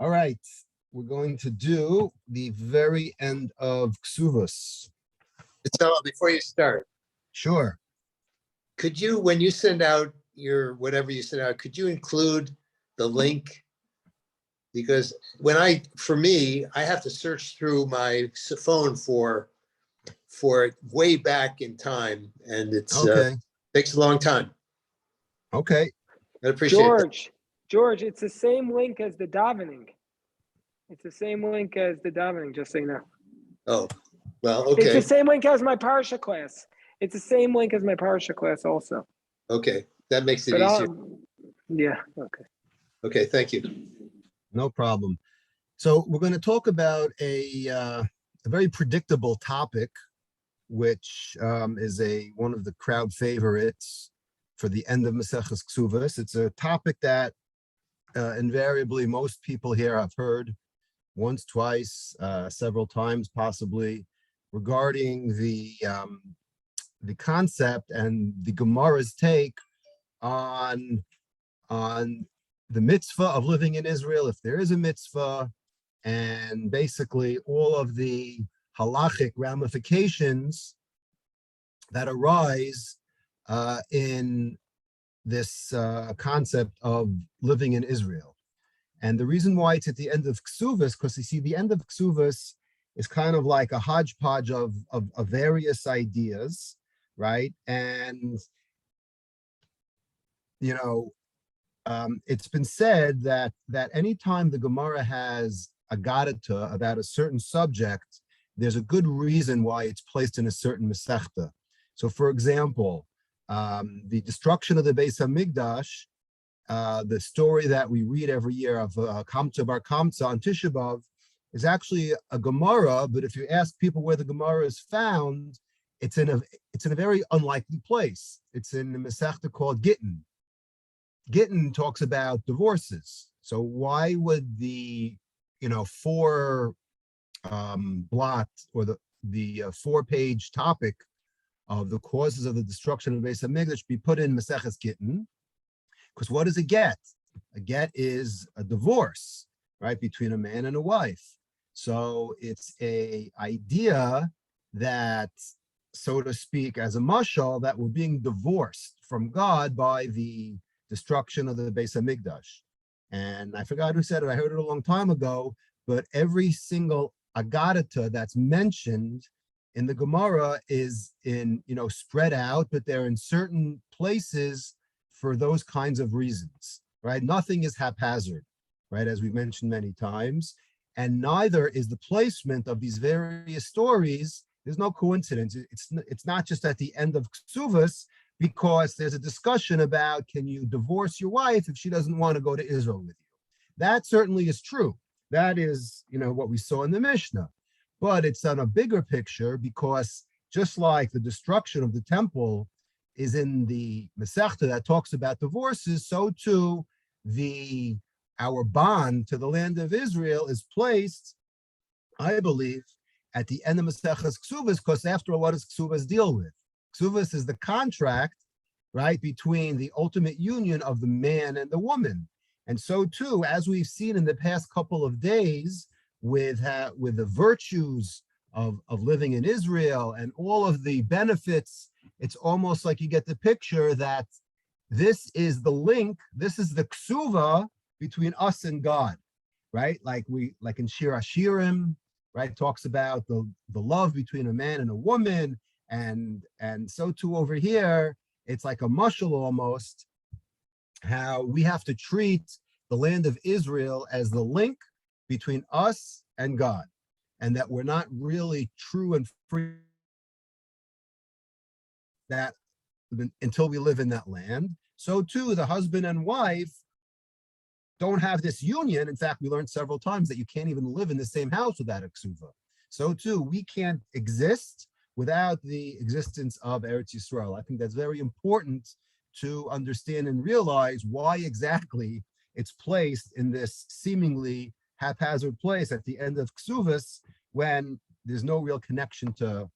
All right, we're going to do the very end of Kesubos. So before you start, Sure. could you, when you send out your whatever you send out, could you include the link? Because for me, I have to search through my phone for it way back in time, and it's Okay. takes a long time. Okay. I appreciate that. George, it's the same link as the davening. It's the same link as the davening, just so you know. Oh, well, It's okay, the same link as my parsha class. It's the same link as my parsha class also. okay, that makes it But easier. yeah, okay. Okay, thank you. No problem. So we're going to talk about a very predictable topic, which is one of the crowd favorites for the end of Maseches Kesubos. It's a topic that invariably most people here have heard once, twice, several times possibly, regarding the concept and the Gemara's take on the mitzvah of living in Israel, if there is a mitzvah, and basically all of the halachic ramifications that arise in this concept of living in Israel. And the reason why it's at the end of Kesubos, because you see, the end of Kesubos is kind of like a hodgepodge of various ideas, right? And, you know, it's been said that anytime the Gemara has a gadata about a certain subject, there's a good reason why it's placed in a certain Masechta. So, for example, the destruction of the Beis Hamikdash, the story that we read every year of Kamsa Bar Kamsa on Tisha B'Av, is actually a Gemara. But if you ask people where the Gemara is found, it's in a very unlikely place. It's in the Masechta called Gittin. Gittin talks about divorces. So why would the four blot or the 4-page topic of the causes of the destruction of the Beis Hamikdash be put in Maseches Gittin? Because what is a get? A get is a divorce, right, between a man and a wife. So it's a idea that, so to speak, as a mashal, that we're being divorced from God by the destruction of the Beis Hamikdash. And I forgot who said it. I heard it a long time ago. But every single agadata that's mentioned in the Gemara is spread out, but they're in certain places for those kinds of reasons, right? Nothing is haphazard, right? As we've mentioned many times, and neither is the placement of these various stories. There's no coincidence. It's not just at the end of Kesubos, because there's a discussion about, can you divorce your wife if she doesn't want to go to Israel with you? That certainly is true. That is, what we saw in the Mishnah. But it's on a bigger picture, because just like the destruction of the temple is in the Masechta that talks about divorces, so too our bond to the land of Israel is placed, I believe, at the end of Maseches Kesubos, because after all, what does Kesubos deal with? Kesubos is the contract, right, between the ultimate union of the man and the woman. And so too, as we've seen in the past couple of days, with the virtues of living in Israel and all of the benefits, it's almost like you get the picture that this is the link, this is the ksuva between us and God, right? Like in Shir Hashirim, right, talks about the love between a man and a woman, and so too over here, it's like a mushal almost, how we have to treat the land of Israel as the link between us and God, and that we're not really true and free that until we live in that land. So too, the husband and wife don't have this union. In fact, we learned several times that you can't even live in the same house without a ksuva. So too, we can't exist without the existence of Eretz Yisrael. I think that's very important to understand and realize why exactly it's placed in this seemingly haphazard place at the end of Kesubos, when there's no real connection to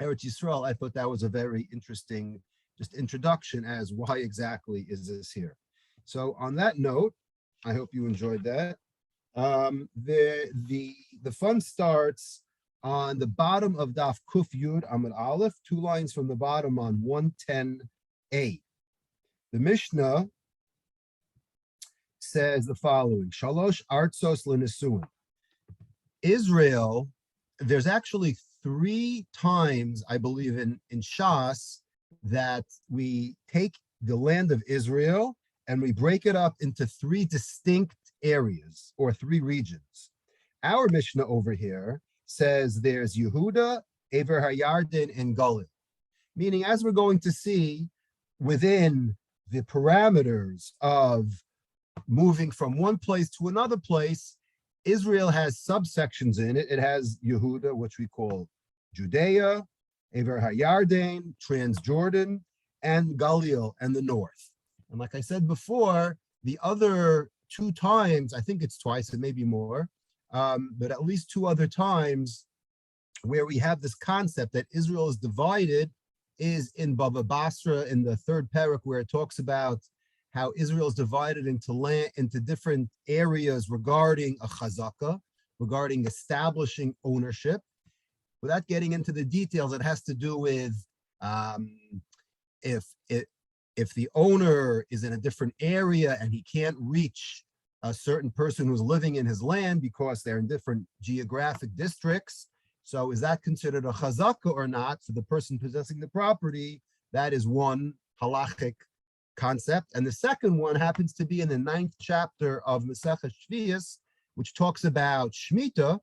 Eretz Yisrael. I thought that was a very interesting just introduction as why exactly is this here. So on that note, I hope you enjoyed that. The fun starts on the bottom of Daf Kuf Yud Amud Aleph, 2 lines from the bottom on 110a. The Mishnah says the following: Shalosh Artzos L'Nesuin. Israel, there's actually 3 times, I believe, in Shas that we take the land of Israel and we break it up into 3 distinct areas or 3 regions. Our Mishnah over here says there's Yehuda, Ever HaYarden, and Galil. Meaning, as we're going to see, within the parameters of moving from one place to another place, Israel has subsections in it. It has Yehuda, which we call Judea, Ever HaYarden, Transjordan, and Galil, and the north. And like I said before, the other 2 times, I think it's twice, it may be more, but at least 2 other times where we have this concept that Israel is divided is in Bava Basra in the 3rd parak, where it talks about how Israel is divided into land, into different areas regarding a chazaka, regarding establishing ownership. Without getting into the details, it has to do with if the owner is in a different area and he can't reach a certain person who's living in his land because they're in different geographic districts. So is that considered a chazaka or not? So the person possessing the property, that is one halachic concept. And the second one happens to be in the 9th chapter of Masechah Shvius, which talks about Shemitah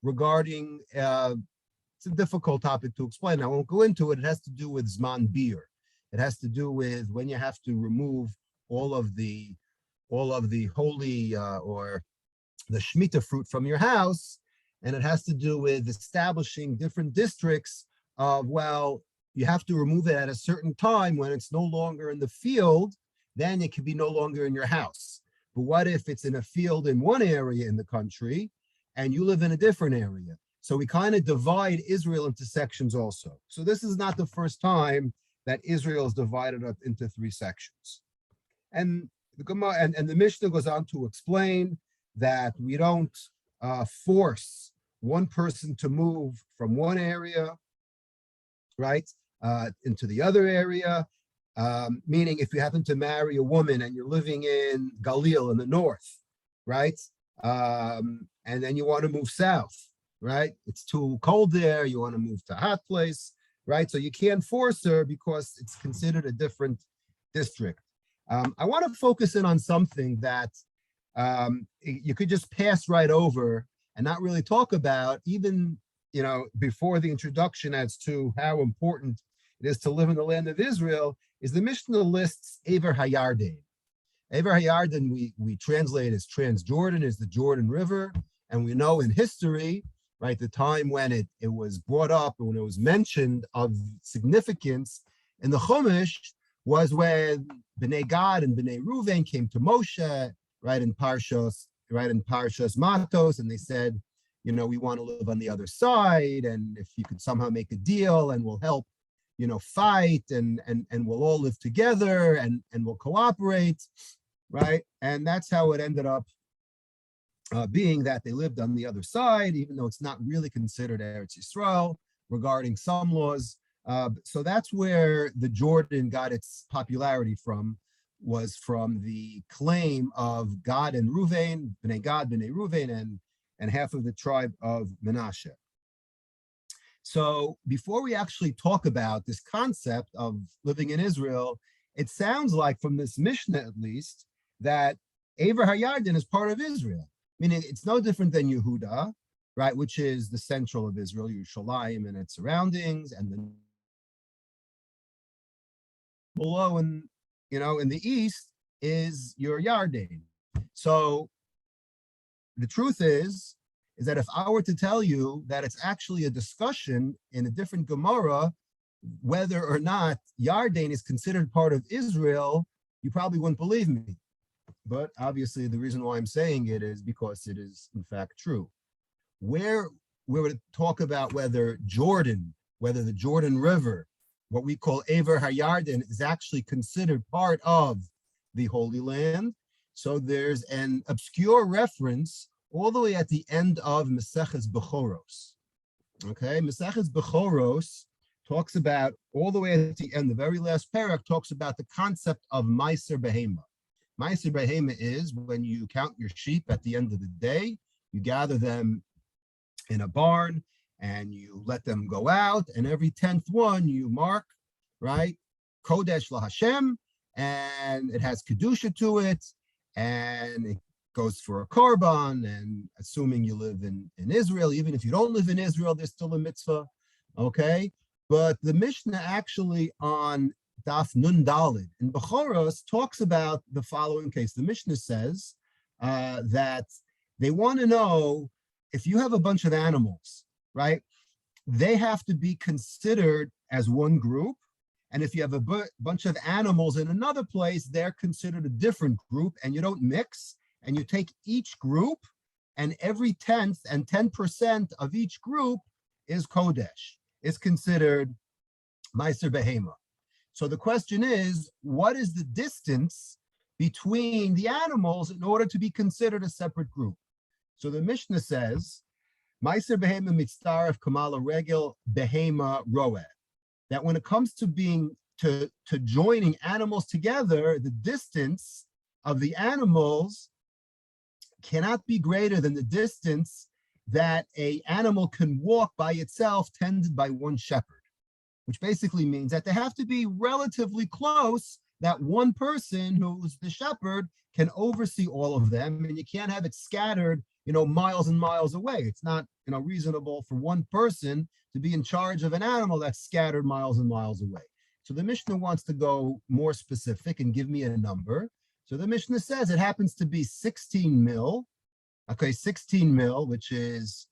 regarding, it's a difficult topic to explain. I won't go into it. It has to do with Zman Bir. It has to do with when you have to remove all of the holy or the Shemitah fruit from your house. And it has to do with establishing different districts of, well, you have to remove it at a certain time when it's no longer in the field, then it can be no longer in your house. But what if it's in a field in one area in the country and you live in a different area? So we kind of divide Israel into sections also. So this is not the first time that Israel is divided up into 3 sections. And the Gemara and the Mishnah goes on to explain that we don't force one person to move from one area, right, into the other area. Meaning, if you happen to marry a woman and you're living in Galil in the north, right, and then you want to move south, right? It's too cold there. You want to move to a hot place, right? So you can't force her because it's considered a different district. I want to focus in on something that you could just pass right over and not really talk about, even, you know, before the introduction as to how important it is to live in the land of Israel, is the Mishnah lists Ever HaYarden. Ever HaYarden, we translate as Transjordan, is the Jordan River. And we know in history, right, the time when it was brought up, when it was mentioned of significance in the Chumash, was when Bnei Gad and Bnei Ruvain came to Moshe, right, in Parshas Matos, and they said, you know, we want to live on the other side, and if you could somehow make a deal and we'll help, you know, fight and we'll all live together and we'll cooperate, right? And that's how it ended up being, that they lived on the other side, even though it's not really considered Eretz Yisrael regarding some laws. So that's where the Jordan got its popularity from, was from the claim of Gad and Ruvain, Bnei Gad, Bnei Ruvain, and half of the tribe of Menashe. So before we actually talk about this concept of living in Israel, it sounds like from this Mishnah at least, that Ever HaYarden is part of Israel. Meaning it's no different than Yehuda, right, which is the central of Israel, Yerushalayim and its surroundings, and then below, and you know, in the east is your Yarden. So the truth is that if I were to tell you that it's actually a discussion in a different Gemara whether or not Yarden is considered part of Israel, you probably wouldn't believe me. But obviously the reason why I'm saying it is because it is in fact true. Where we would talk about whether the Jordan River, what we call Ever HaYarden, is actually considered part of the Holy Land. So there's an obscure reference all the way at the end of Maseches Bechoros. Okay, Maseches Bechoros talks about, all the way at the end, the very last parak talks about the concept of Meiser Behema. Meiser Behema is when you count your sheep at the end of the day, you gather them in a barn and you let them go out, and every 10th one you mark, right? Kodesh LaHashem, and it has Kedusha to it, and it goes for a korban, and assuming you live in Israel, even if you don't live in Israel, there's still a mitzvah, okay? But the Mishnah actually on Daf Nun Dalid in Bechoros talks about the following case. The Mishnah says that they want to know if you have a bunch of animals, right? They have to be considered as one group. And if you have a bunch of animals in another place, they're considered a different group, and you don't mix. And you take each group, and every 10th and 10% of each group is Kodesh, is considered Meiser Behema. So the question is, what is the distance between the animals in order to be considered a separate group? So the Mishnah says, Meiser Behema mitzaref kamala regel behema roeh. That when it comes to being to joining animals together, the distance of the animals cannot be greater than the distance that an animal can walk by itself, tended by one shepherd, which basically means that they have to be relatively close, that one person who's the shepherd can oversee all of them, and you can't have it scattered, miles and miles away. It's not, reasonable for one person to be in charge of an animal that's scattered miles and miles away. So the Mishnah wants to go more specific and give me a number. So the Mishnah says it happens to be 16 mil. Okay, 16 mil, which is,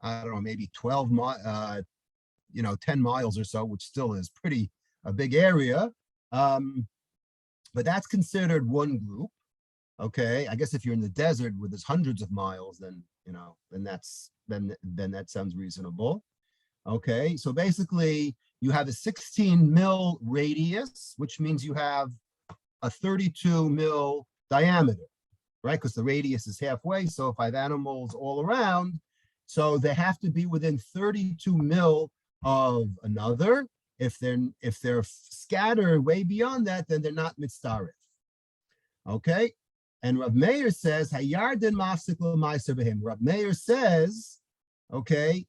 I don't know, maybe 12 10 miles or so, which still is a big area. But that's considered one group. Okay, I guess if you're in the desert where there's hundreds of miles, then that sounds reasonable. Okay, so basically you have a 16 mil radius, which means you have a 32 mil diameter, right? Because the radius is halfway. So if I have animals all around, so they have to be within 32 mil of another. If they're scattered way beyond that, then they're not mitzaref. Okay. And Rav Meir says, Hayarden mafsik l'maiser b'him. Rav Meir says, okay,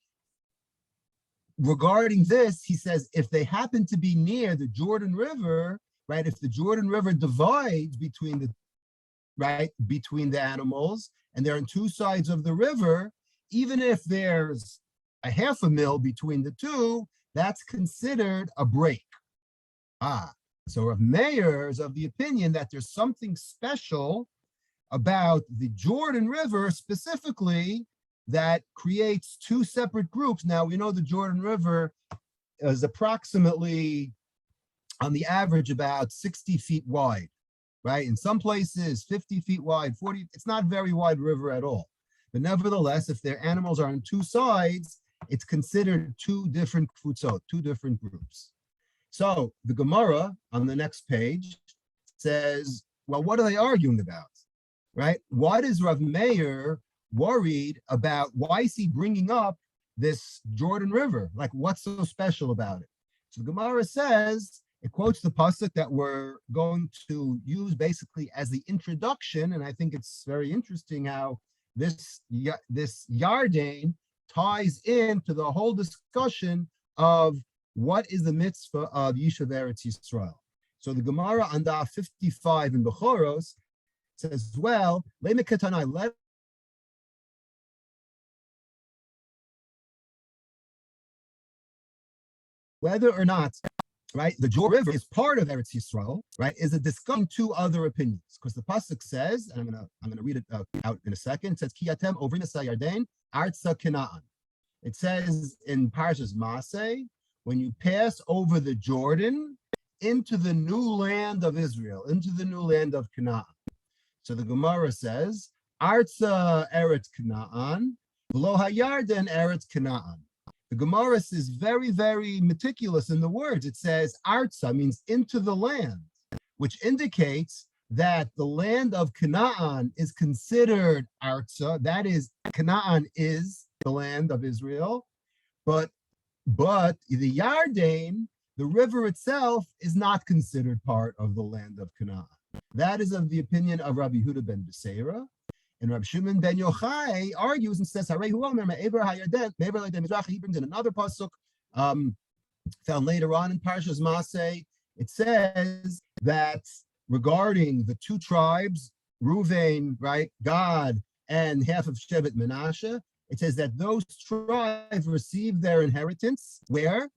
regarding this, he says, if they happen to be near the Jordan River, right, if the Jordan River divides between the animals, and they're on two sides of the river, even if there's a half a mil between the two, that's considered a break. So Rav Meir is of the opinion that there's something special about the Jordan River specifically that creates two separate groups. Now, we know the Jordan River is approximately, on the average, about 60 feet wide, right? In some places, 50 feet wide, 40, it's not a very wide river at all. But nevertheless, if their animals are on two sides, it's considered two different kfutzot, two different groups. So the Gemara on the next page says, well, what are they arguing about, right? Why does Rav Meir worried about, why is he bringing up this Jordan River? Like, what's so special about it? So the Gemara says, it quotes the pasuk that we're going to use basically as the introduction, and I think it's very interesting how this Yarden ties into the whole discussion of what is the mitzvah of Yishuv Eretz Yisrael. So the Gemara on Daf 55 in Bechoros says, well, let whether or not, right, the Jordan River is part of Eretz Yisrael, right, is a discussing two other opinions. Because the pasuk says, and I'm gonna read it out in a second. It says, Ki atem ovrin es Yarden artza Canaan. It says in Parshas Maseh, when you pass over the Jordan into the new land of Israel, into the new land of Canaan. So the Gemara says, Artza Eretz Canaan, V'lo HaYarden Eretz Canaan. The Gemara is very, very meticulous in the words. It says Artza means into the land, which indicates that the land of Canaan is considered Arza. That is, Canaan is the land of Israel, but the Yarden, the river itself, is not considered part of the land of Canaan. That is of the opinion of Rabbi Huda ben Beseira. And Rabbi Shimon ben Yochai argues and says, he brings in another pasuk, found later on in Parshas Maseh. It says that regarding the two tribes, Ruvain, right, Gad, and half of Shevet Menashe, it says that those tribes received their inheritance where?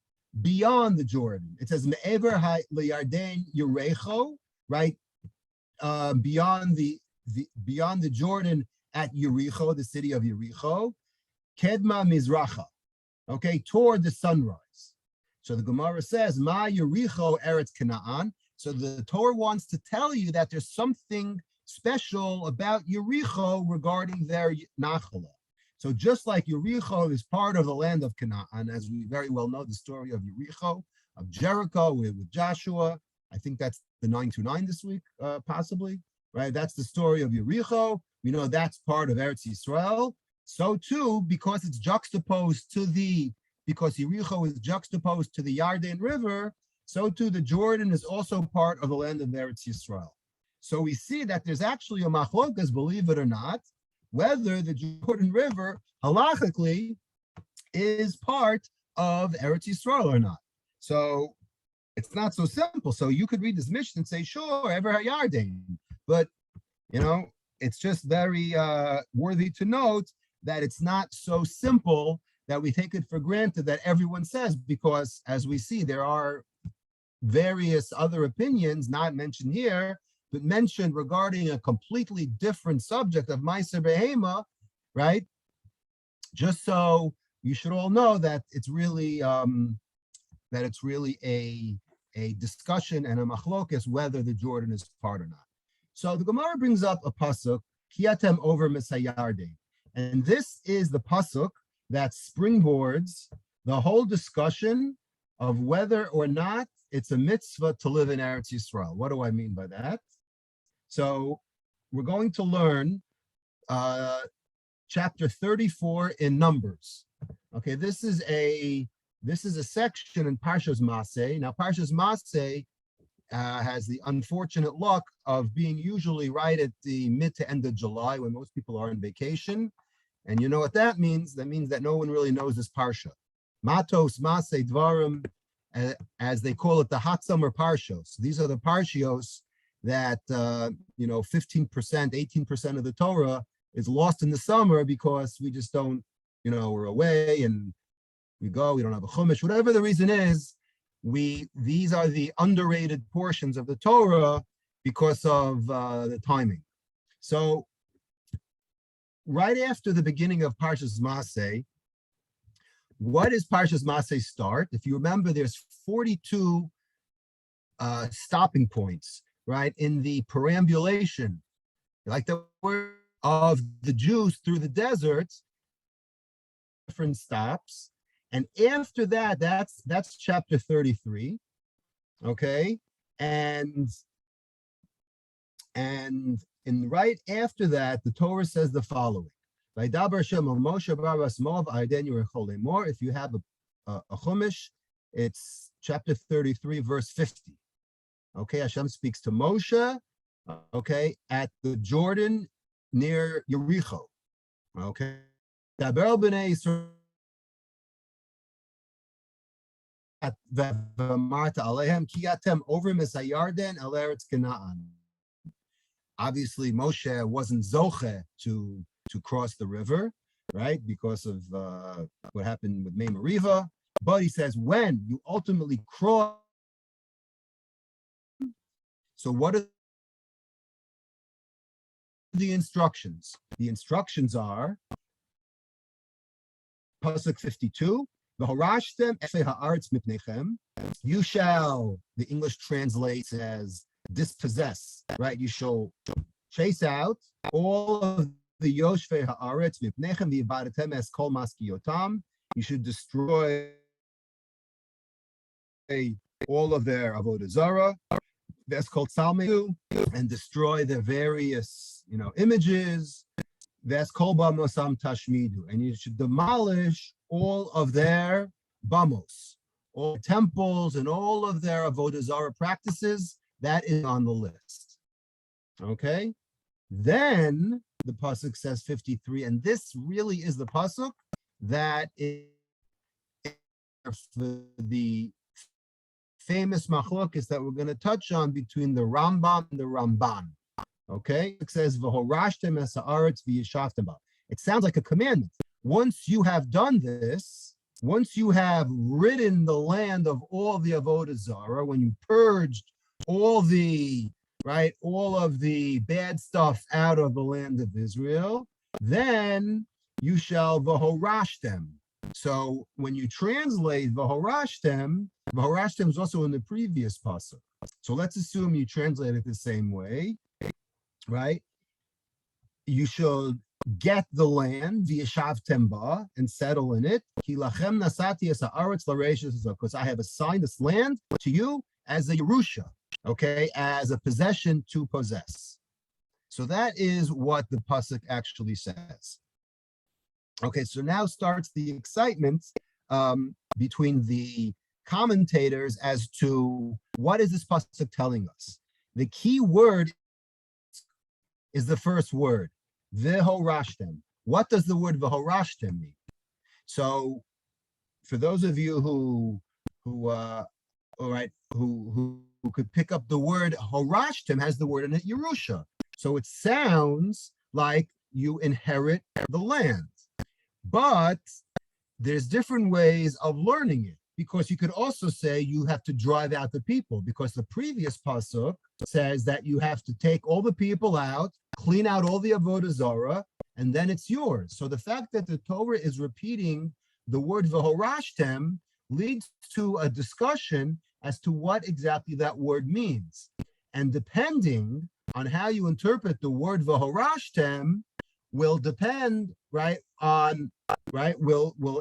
Beyond the Jordan. It says Me'ever Yarden Yerecho, right? Beyond the Jordan at Yericho, the city of Yericho, Kedma Mizracha, okay, toward the sunrise. So the Gemara says, Ma Yericho Eretz Canaan. So the Torah wants to tell you that there's something special about Yericho regarding their Nachala. So just like Yericho is part of the land of Canaan, as we very well know the story of Yericho, of Jericho with Joshua. I think that's the 929 this week, possibly, right? That's the story of Yericho. We know that's part of Eretz Yisrael. So too, because Yericho is juxtaposed to the Yarden River, so too the Jordan is also part of the land of Eretz Yisrael. So we see that there's actually a machlokas, believe it or not, whether the Jordan River halachically is part of Eretz Yisrael or not. So it's not so simple. So you could read this Mishnah and say, sure, Ever HaYarden. But, it's just very worthy to note that it's not so simple that we take it for granted that everyone says, because as we see, there are various other opinions not mentioned here, but mentioned regarding a completely different subject of Ma'aser Behema, right? Just so you should all know that it's really a discussion and a machlokas whether the Jordan is part or not. So the Gemara brings up a pasuk, Kiatem over Misayarde, and this is the pasuk that springboards the whole discussion of whether or not it's a mitzvah to live in Eretz Yisrael. What do I mean by that? So we're going to learn chapter 34 in Numbers. Okay, this is a section in Parshas Maseh. Now, Parshas Maseh has the unfortunate luck of being usually right at the mid to end of July when most people are on vacation. And you know what that means? That means that no one really knows this Parsha. Matos, Maseh, Dvarim, as they call it, the hot summer Parshos. These are the Parshios that 15%, 18% of the Torah is lost in the summer because we just don't, we're away and we don't have a chumash, whatever the reason is. These are the underrated portions of the Torah because of the timing. So right after the beginning of Parshas Maseh, what is Parshas Maseh start? If you remember, there's 42 stopping points, right, in the perambulation, like the word of the Jews through the desert, different stops. And after that, that's chapter 33, okay? And right after that, the Torah says the following. If you have a chumash, it's chapter 33, verse 50. Okay, Hashem speaks to Moshe, okay, at the Jordan near Yericho. Okay. Obviously, Moshe wasn't zoche to cross the river, right, because of what happened with Mei Meriva. But he says, when you ultimately cross, so what are the instructions? The instructions are, Pasuk 52, you shall, the English translates as dispossess, right? You shall chase out all of the Yoshvei Haaretz mipnechem v'yibadetem es kol maskiyotam. You should destroy all of their avodah zarah. that's called Salmeu, and destroy the various, images. That's called Bamosam Tashmidu. And you should demolish all of their bamos, all temples and all of their Avodah Zarah practices. That is on the list. Okay? Then the pasuk says 53, and this really is the pasuk that is the famous machlokes that we're going to touch on between the Rambam and the Ramban. Okay, it says v'horashtem es haaretz v'yishavtem ba. It sounds like a commandment. Once you have done this, once you have ridden the land of all the avodah zarah, when you purged all of the bad stuff out of the land of Israel, then you shall v'horashtem. So when you translate v'horashtem is also in the previous pasuk. So let's assume you translate it the same way, right? You should get the land v'yishavtem ba and settle in it. Because I have assigned this land to you as a Yerusha, okay, as a possession to possess. So that is what the pasuk actually says. Okay, so now starts the excitement between the commentators as to what is this pasuk telling us. The key word is the first word, v'horashtem. What does the word v'horashtem mean? So, for those of you who could pick up the word horashtem, has the word in it Yerusha. So it sounds like you inherit the land. But there's different ways of learning it, because you could also say you have to drive out the people, because the previous pasuk says that you have to take all the people out, clean out all the avodah zarah, and then it's yours. So the fact that the Torah is repeating the word v'horashtem leads to a discussion as to what exactly that word means. And depending on how you interpret the word v'horashtem will depend, will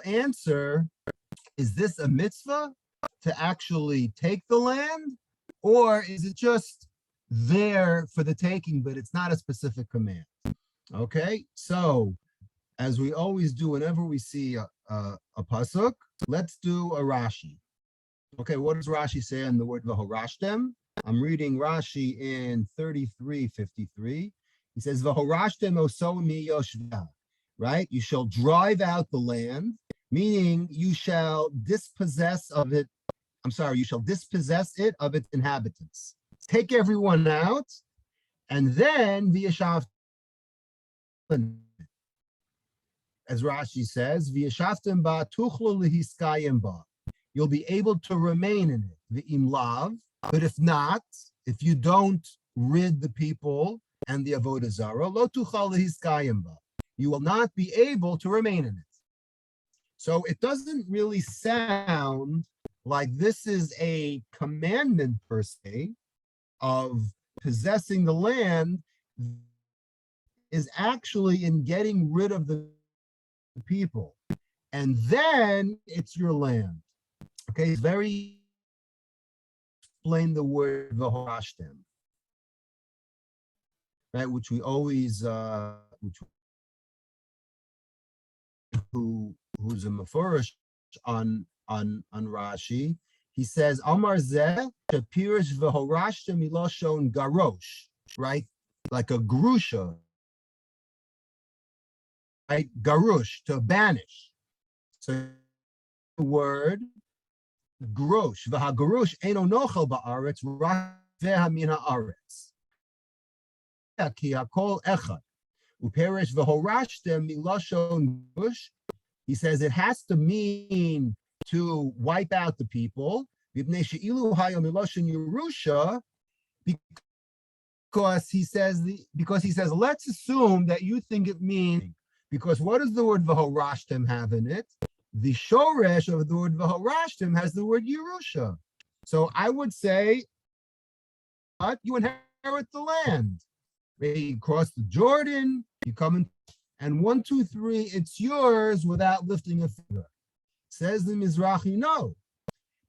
answer, is this a mitzvah to actually take the land, or is it just there for the taking, but it's not a specific command? Okay, so as we always do whenever we see a pasuk, let's do a Rashi. Okay, what does Rashi say on the word v'horashtem? I'm reading Rashi in 33:53. He says, v'horashtem oso mi yoshva, right? You shall drive out the land, meaning you shall dispossess of it. You shall dispossess it of its inhabitants. Take everyone out, and then v'yashavtem, as Rashi says, v'yashavtem ba tuchlu lehiskayim ba. You'll be able to remain in it, v'im lav. But if not, if you don't rid the people and the avodah zarah, lo tuchal lehiskayim ba. You will not be able to remain in it. So it doesn't really sound like this is a commandment per se of possessing the land, is actually in getting rid of the people. And then it's your land. Okay, it's very explain the word v'horashtem, right? Which we always who's a mafurish on Rashi. He says Amar zeh shapirish v'horashtem miloshon garosh, right? Like a grusha, right? Garush, to banish. So the word grosh, v'hagarush eino nochel ba'aretz, rak ve'hamin ha'aretz. Ki hakol echad. Uperish v'horashtem milashon gush. He says it has to mean to wipe out the people. V'bnei she'ilu hayo milashon Yerusha, because he says let's assume that you think it means, because what does the word v'horashtem have in it? The shoresh of the word v'horashtem has the word Yerusha. So I would say, but you inherit the land. You cross the Jordan, you come in, and 1, 2, 3, it's yours without lifting a finger. Says the Mizrahi, no.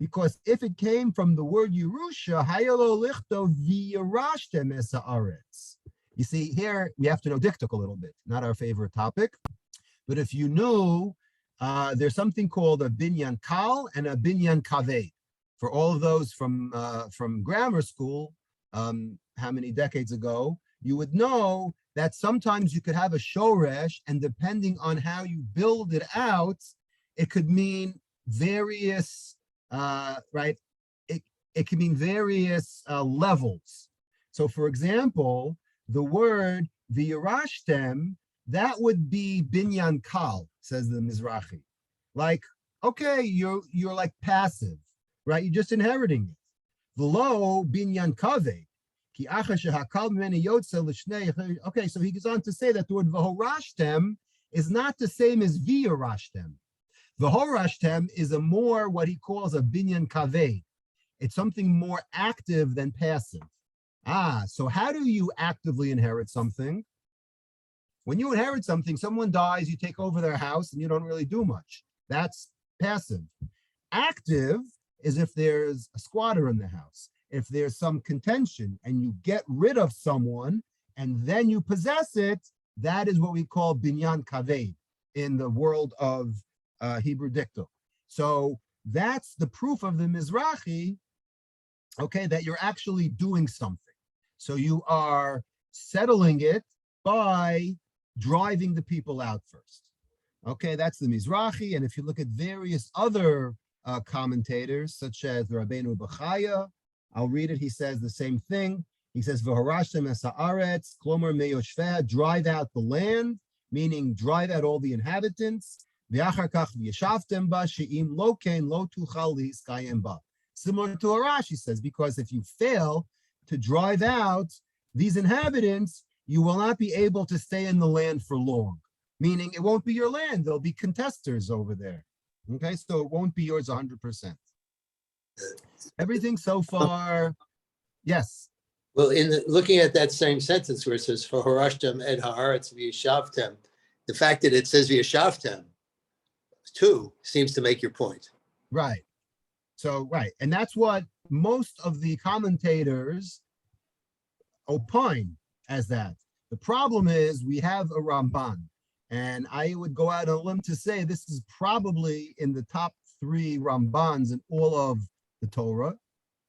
Because if it came from the word Yerusha, hayalo lichto v'yarashtem es haaretz. You see, here we have to know diktuk a little bit, not our favorite topic. But if you know, there's something called a binyan kal and a binyan kaved. For all of those from grammar school, how many decades ago, you would know that sometimes you could have a shoresh, and depending on how you build it out, it could mean various, right? It can mean various levels. So, for example, the word v'yarashtem, that would be binyan kal, says the Mizrahi. Like, okay, you're like passive, right? You're just inheriting it. V'lo binyan kaveh. Okay, so he goes on to say that the word v'horashtem is not the same as v'yarashtem. V'horashtem is a more what he calls a binyan kaveh. It's something more active than passive. So how do you actively inherit something? When you inherit something, someone dies, you take over their house, and you don't really do much. That's passive. Active is if there's a squatter in the house, if there's some contention, and you get rid of someone, and then you possess it, that is what we call binyan kaved in the world of Hebrew diktuk. So that's the proof of the Mizrahi, okay, that you're actually doing something. So you are settling it by driving the people out first. Okay, that's the Mizrahi. And if you look at various other commentators, such as the Rabbeinu Bechaya, I'll read it. He says the same thing. He says, "V'harashtem es haaretz, klomer meyoshveh," drive out the land, meaning drive out all the inhabitants. V'achar kach v'yeshavtem ba, she'im lo ken lo tuchal lihiskayem ba. Similar to Arash, he says, because if you fail to drive out these inhabitants, you will not be able to stay in the land for long. Meaning it won't be your land. There'll be contesters over there. Okay, so it won't be yours 100%. Everything so far, yes. Well, looking at that same sentence where it says for horashtem ed haaretz v'yeshavtem, the fact that it says v'yeshavtem too seems to make your point. Right. So, right. And that's what most of the commentators opine as that. The problem is we have a Ramban, and I would go out on a limb to say this is probably in the top 3 Rambans in all of the Torah.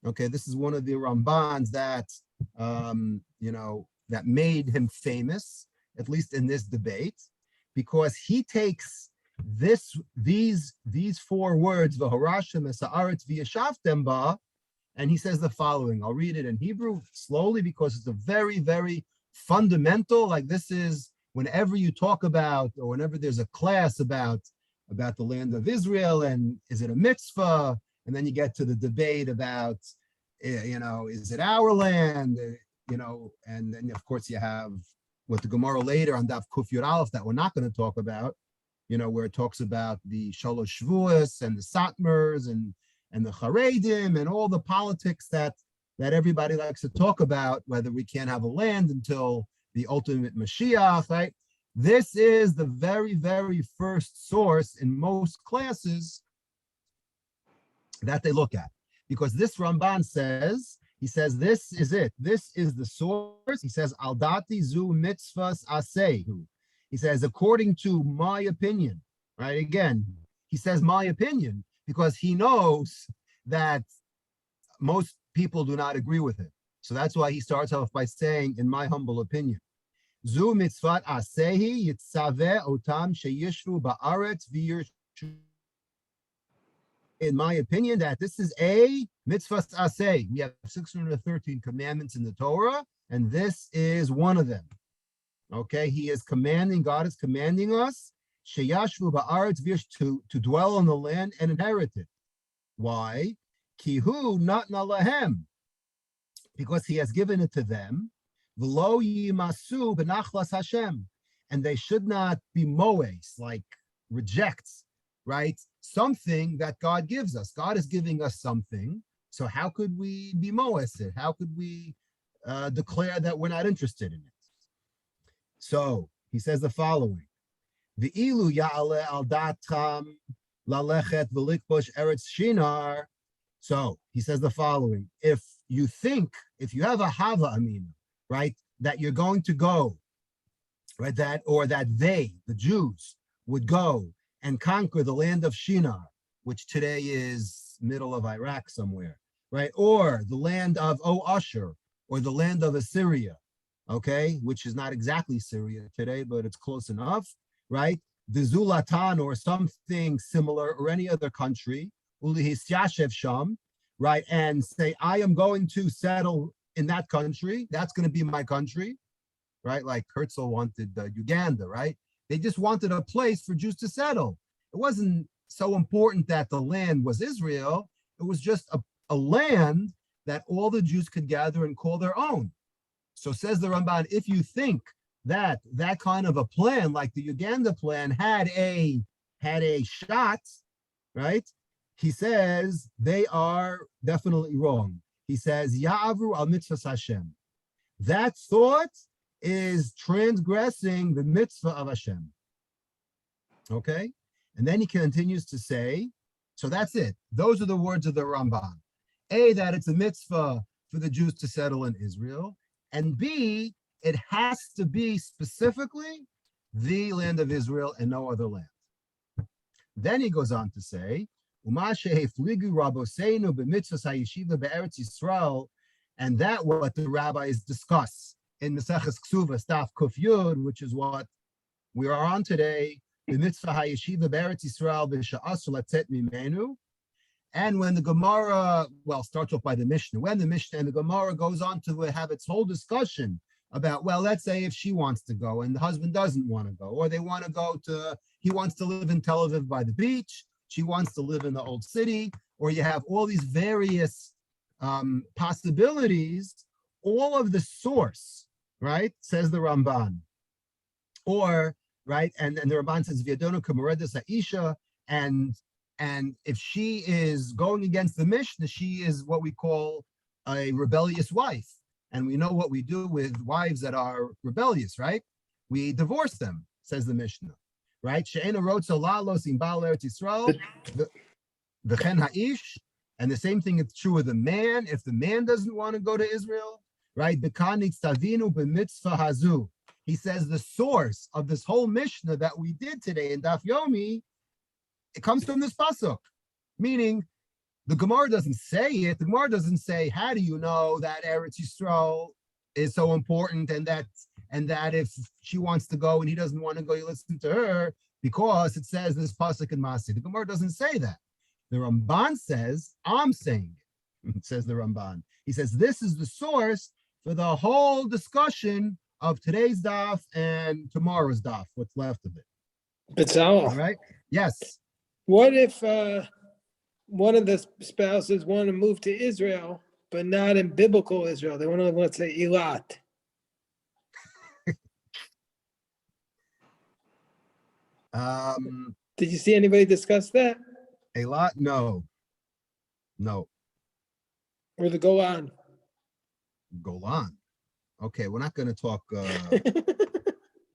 Okay, this is one of the Rambans that, that made him famous, at least in this debate, because he takes these 4 words, v'harashtem es haaretz v'yeshavtem ba, and he says the following. I'll read it in Hebrew slowly because it's a very, very fundamental, like this is whenever you talk about, or whenever there's a class about the land of Israel, and is it a mitzvah? And then you get to the debate about, is it our land? And then of course you have what the Gemara later on Daf Kuf Yud Aleph that we're not going to talk about, where it talks about the Shalosh Shvuos and the Satmars and the Charedim and all the politics that everybody likes to talk about, whether we can't have a land until the ultimate Mashiach, right? This is the very, very first source in most classes that they look at. Because this Ramban says, he says, this is it. This is the source. He says, Al dati zu mitzvahs asehu. He says, according to my opinion, right? Again, he says my opinion because he knows that most people do not agree with it. So that's why he starts off by saying, in my humble opinion, Zu mitzvat asehi yitzaveh otam sheyishvu ba'aretz v'yirshu. In my opinion, that this is a mitzvah aseh. We have 613 commandments in the Torah, and this is one of them. Okay, God is commanding us sheyashvu ba'aretz v'yirshu, to dwell on the land and inherit it. Why? Kihu natna lahem, because he has given it to them. V'lo yimasu b'nachlas Hashem, and they should not be moes, like rejects, right? Something that God gives us. God is giving us something. So how could we be moes it? How could we declare that we're not interested in it? So he says the following: V'ilu ya'ale al datam lalechet v'likbosh eretz shinar. So he says the following: if you have a hava amina, right, that you're going to go, right, that they, the Jews, would go and conquer the land of Shinar, which today is middle of Iraq somewhere, right, or the land of Ashur, or the land of Assyria, okay, which is not exactly Syria today, but it's close enough, right? The Zulatan or something similar, or any other country, Ulihisyashev Sham, right, and say, I am going to settle in that country. That's going to be my country, right? Like Herzl wanted Uganda, right? They just wanted a place for Jews to settle. It wasn't so important that the land was Israel. It was just a land that all the Jews could gather and call their own. So says the Ramban, if you think that that kind of a plan, like the Uganda plan, had a shot, right? He says they are definitely wrong. He says, Ya'avru al mitzvah Hashem. That thought is transgressing the mitzvah of Hashem. Okay? And then he continues to say, so that's it. Those are the words of the Ramban. A, that it's a mitzvah for the Jews to settle in Israel. And B, it has to be specifically the land of Israel and no other land. Then he goes on to say, and that what the rabbis discuss in Maseches Kesubos, Daf Kuf Yud, which is what we are on today, the Mitzvah HaYeshiva Be'eretz Yisrael B'Sha'asu Latzet Mimenu. And when the Gemara, starts off by the Mishnah, when the Mishnah and the Gemara goes on to have its whole discussion about, let's say if she wants to go and the husband doesn't want to go, or they want to go to, he wants to live in Tel Aviv by the beach, she wants to live in the old city, or you have all these various possibilities, all of the source, right, says the Ramban, or, right, and the Ramban says, V'yadonu k'moredes ha'isha, and if she is going against the Mishnah, she is what we call a rebellious wife. And we know what we do with wives that are rebellious, right? We divorce them, says the Mishnah, right? She'ena rotza lalos im ba'al eretz Yisrael, v'chen ha'ish. And the same thing is true with the man. If the man doesn't want to go to Israel, right? B'kanit stavinu b'mitzvah hazu. He says the source of this whole Mishnah that we did today in Daf Yomi, it comes from this pasuk, meaning the Gemara doesn't say it. The Gemara doesn't say, how do you know that Eretz Yisrael is so important, and that if she wants to go and he doesn't want to go, you listen to her, because it says this pasuk in Masi. The Gemara doesn't say that. The Ramban says, I'm saying it, says the Ramban. He says, this is the source for the whole discussion of today's daf and tomorrow's daf, what's left of it. Bezalel. All right? Yes. What if one of the spouses want to move to Israel, but not in biblical Israel? They want to live, let's say, Eilat. Did you see anybody discuss that? Eilat? No. Or the Golan? Golan. Okay, we're not going to talk.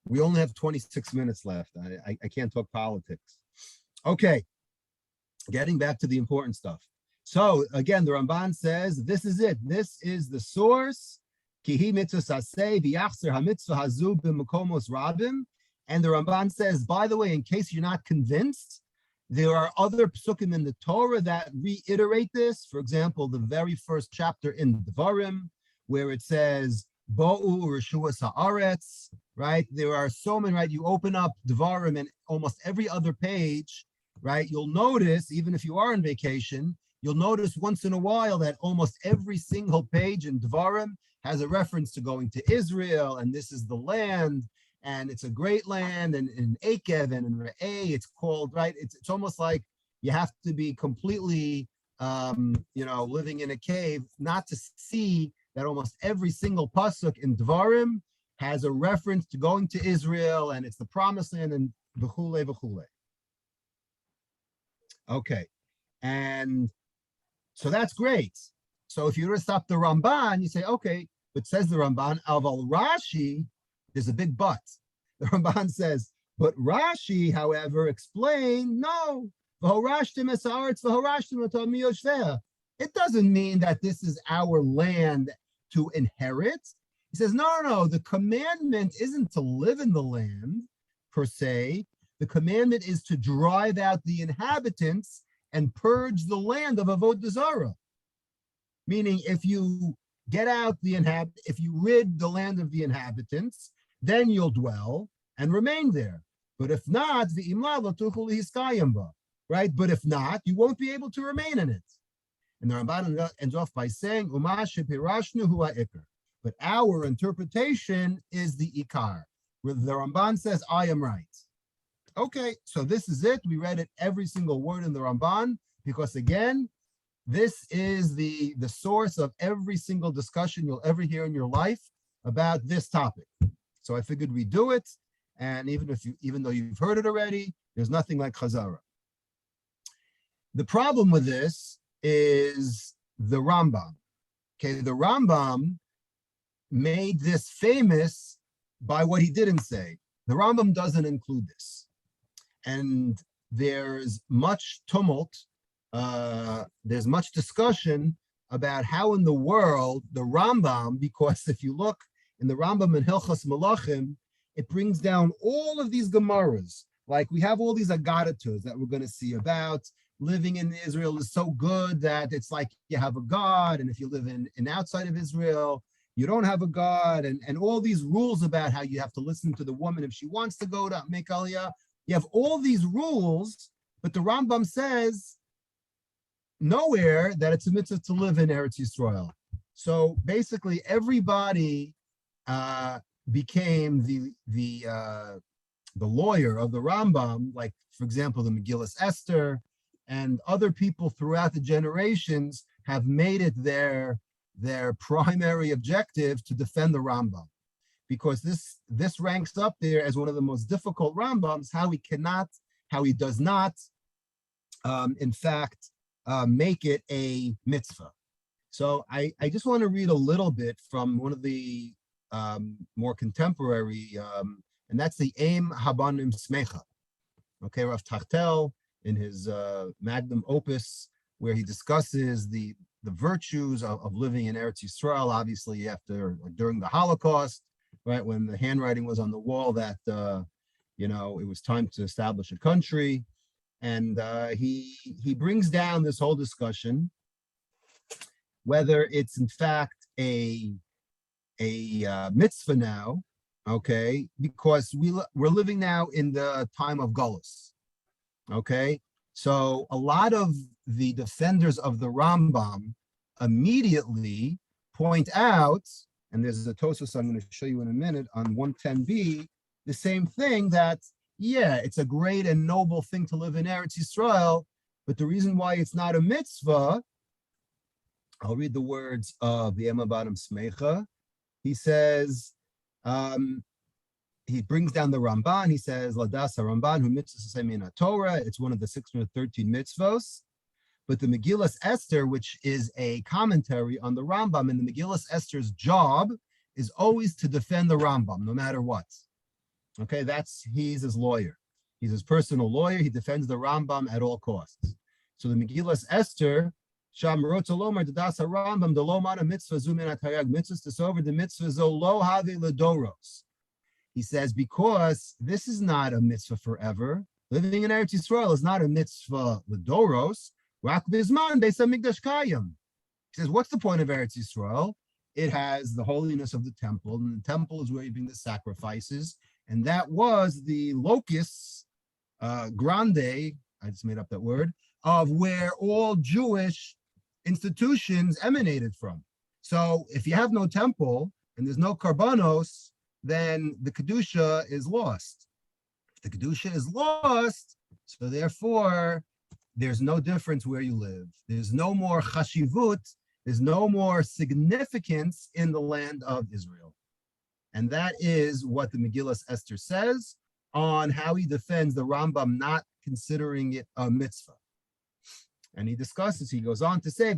We only have 26 minutes left. I can't talk politics. Okay, getting back to the important stuff. So again, the Ramban says, this is it. This is the source. Kihi mitzvah saseh v'yachzer hamitzvah hazu b'makomos rabim. And the Ramban says, by the way, in case you're not convinced, there are other psukim in the Torah that reiterate this. For example, the very first chapter in Devarim, where it says, Bo'u Reshuas Haaretz, right? There are so many, right? You open up Devarim and almost every other page, right? You'll notice, even if you are on vacation, you'll notice once in a while that almost every single page in Devarim has a reference to going to Israel, and this is the land, and it's a great land, and in Akev and in Re'eh, it's called, right? It's almost like you have to be completely, living in a cave not to see that almost every single pasuk in Devarim has a reference to going to Israel, and it's the promised land, and v'chule v'chule. Okay, and so that's great. So if you were to stop the Ramban, you say, okay, but says the Ramban, Aval Rashi, there's a big but. The Ramban says, but Rashi, however, explained, no. It doesn't mean that this is our land to inherit. He says, no, the commandment isn't to live in the land per se. The commandment is to drive out the inhabitants and purge the land of Avodah Zarah. Meaning, if you get out if you rid the land of the inhabitants, then you'll dwell and remain there. But if not, right? But if not, you won't be able to remain in it. And the Ramban ends off by saying, but our interpretation is the ikar, where the Ramban says, I am right. Okay, so this is it. We read it every single word in the Ramban, because again, this is the source of every single discussion you'll ever hear in your life about this topic. So I figured we'd do it. And even though you've heard it already, there's nothing like Chazara. The problem with this is the Rambam. Okay, the Rambam made this famous by what he didn't say. The Rambam doesn't include this. And there's much tumult, there's much discussion about how in the world the Rambam, because if you look in the Rambam in Hilchos Malachim, it brings down all of these Gemaras. Like we have all these Agadatos that we're going to see about living in Israel is so good that it's like you have a God, and if you live in outside of Israel, you don't have a God, and all these rules about how you have to listen to the woman if she wants to go to make Aliyah. You have all these rules, but the Rambam says nowhere that it's a mitzvah to live in Eretz Yisrael. So basically, everybody became the lawyer of the Rambam. Like, for example, the Megillas Esther and other people throughout the generations have made it their primary objective to defend the Rambam, because this ranks up there as one of the most difficult Rambams, how he does not, in fact, make it a mitzvah. So I just want to read a little bit from one of the more contemporary, and that's the Aim Habanim Smecha. Okay, Rav Tachtel in his magnum opus, where he discusses the virtues of living in Eretz Yisrael, obviously during the Holocaust, right, when the handwriting was on the wall that it was time to establish a country. And he brings down this whole discussion, whether it's in fact a mitzvah now, okay, because we're living now in the time of Golus, okay? So a lot of the defenders of the Rambam immediately point out, and there's a Tosfos I'm going to show you in a minute on 110b, the same thing, that yeah, it's a great and noble thing to live in Eretz Yisrael, but the reason why it's not a mitzvah, I'll read the words of the Ema Badim Smecha. He says, he brings down the Ramban. He says, Ladas Ramban, who mitzvah semina Torah. It's one of the 613 mitzvos. But the Megillas Esther, which is a commentary on the Rambam, and the Megillas Esther's job is always to defend the Rambam, no matter what. Okay, he's his lawyer. He's his personal lawyer. He defends the Rambam at all costs. So the Megillas Esther, Sham Rotzolomar Dadas Rambam, the Lomana mitzvah zumin atayag mitzvahs to sover the mitzvah zo lo have ledoros. He says, because this is not a mitzvah forever. Living in Eretz Yisrael is not a mitzvah ledoros. Rak bizman beis hamikdash kayim. He says, what's the point of Eretz Yisrael? It has the holiness of the temple, and the temple is where you bring the sacrifices. And that was the locus grande, I just made up that word, of where all Jewish institutions emanated from. So if you have no temple and there's no karbanos, then the Kedusha is lost. If the Kedusha is lost, so therefore there's no difference where you live. There's no more chashivut, there's no more significance in the land of Israel. And that is what the Megillas Esther says on how he defends the Rambam not considering it a mitzvah. And he discusses, he goes on to say,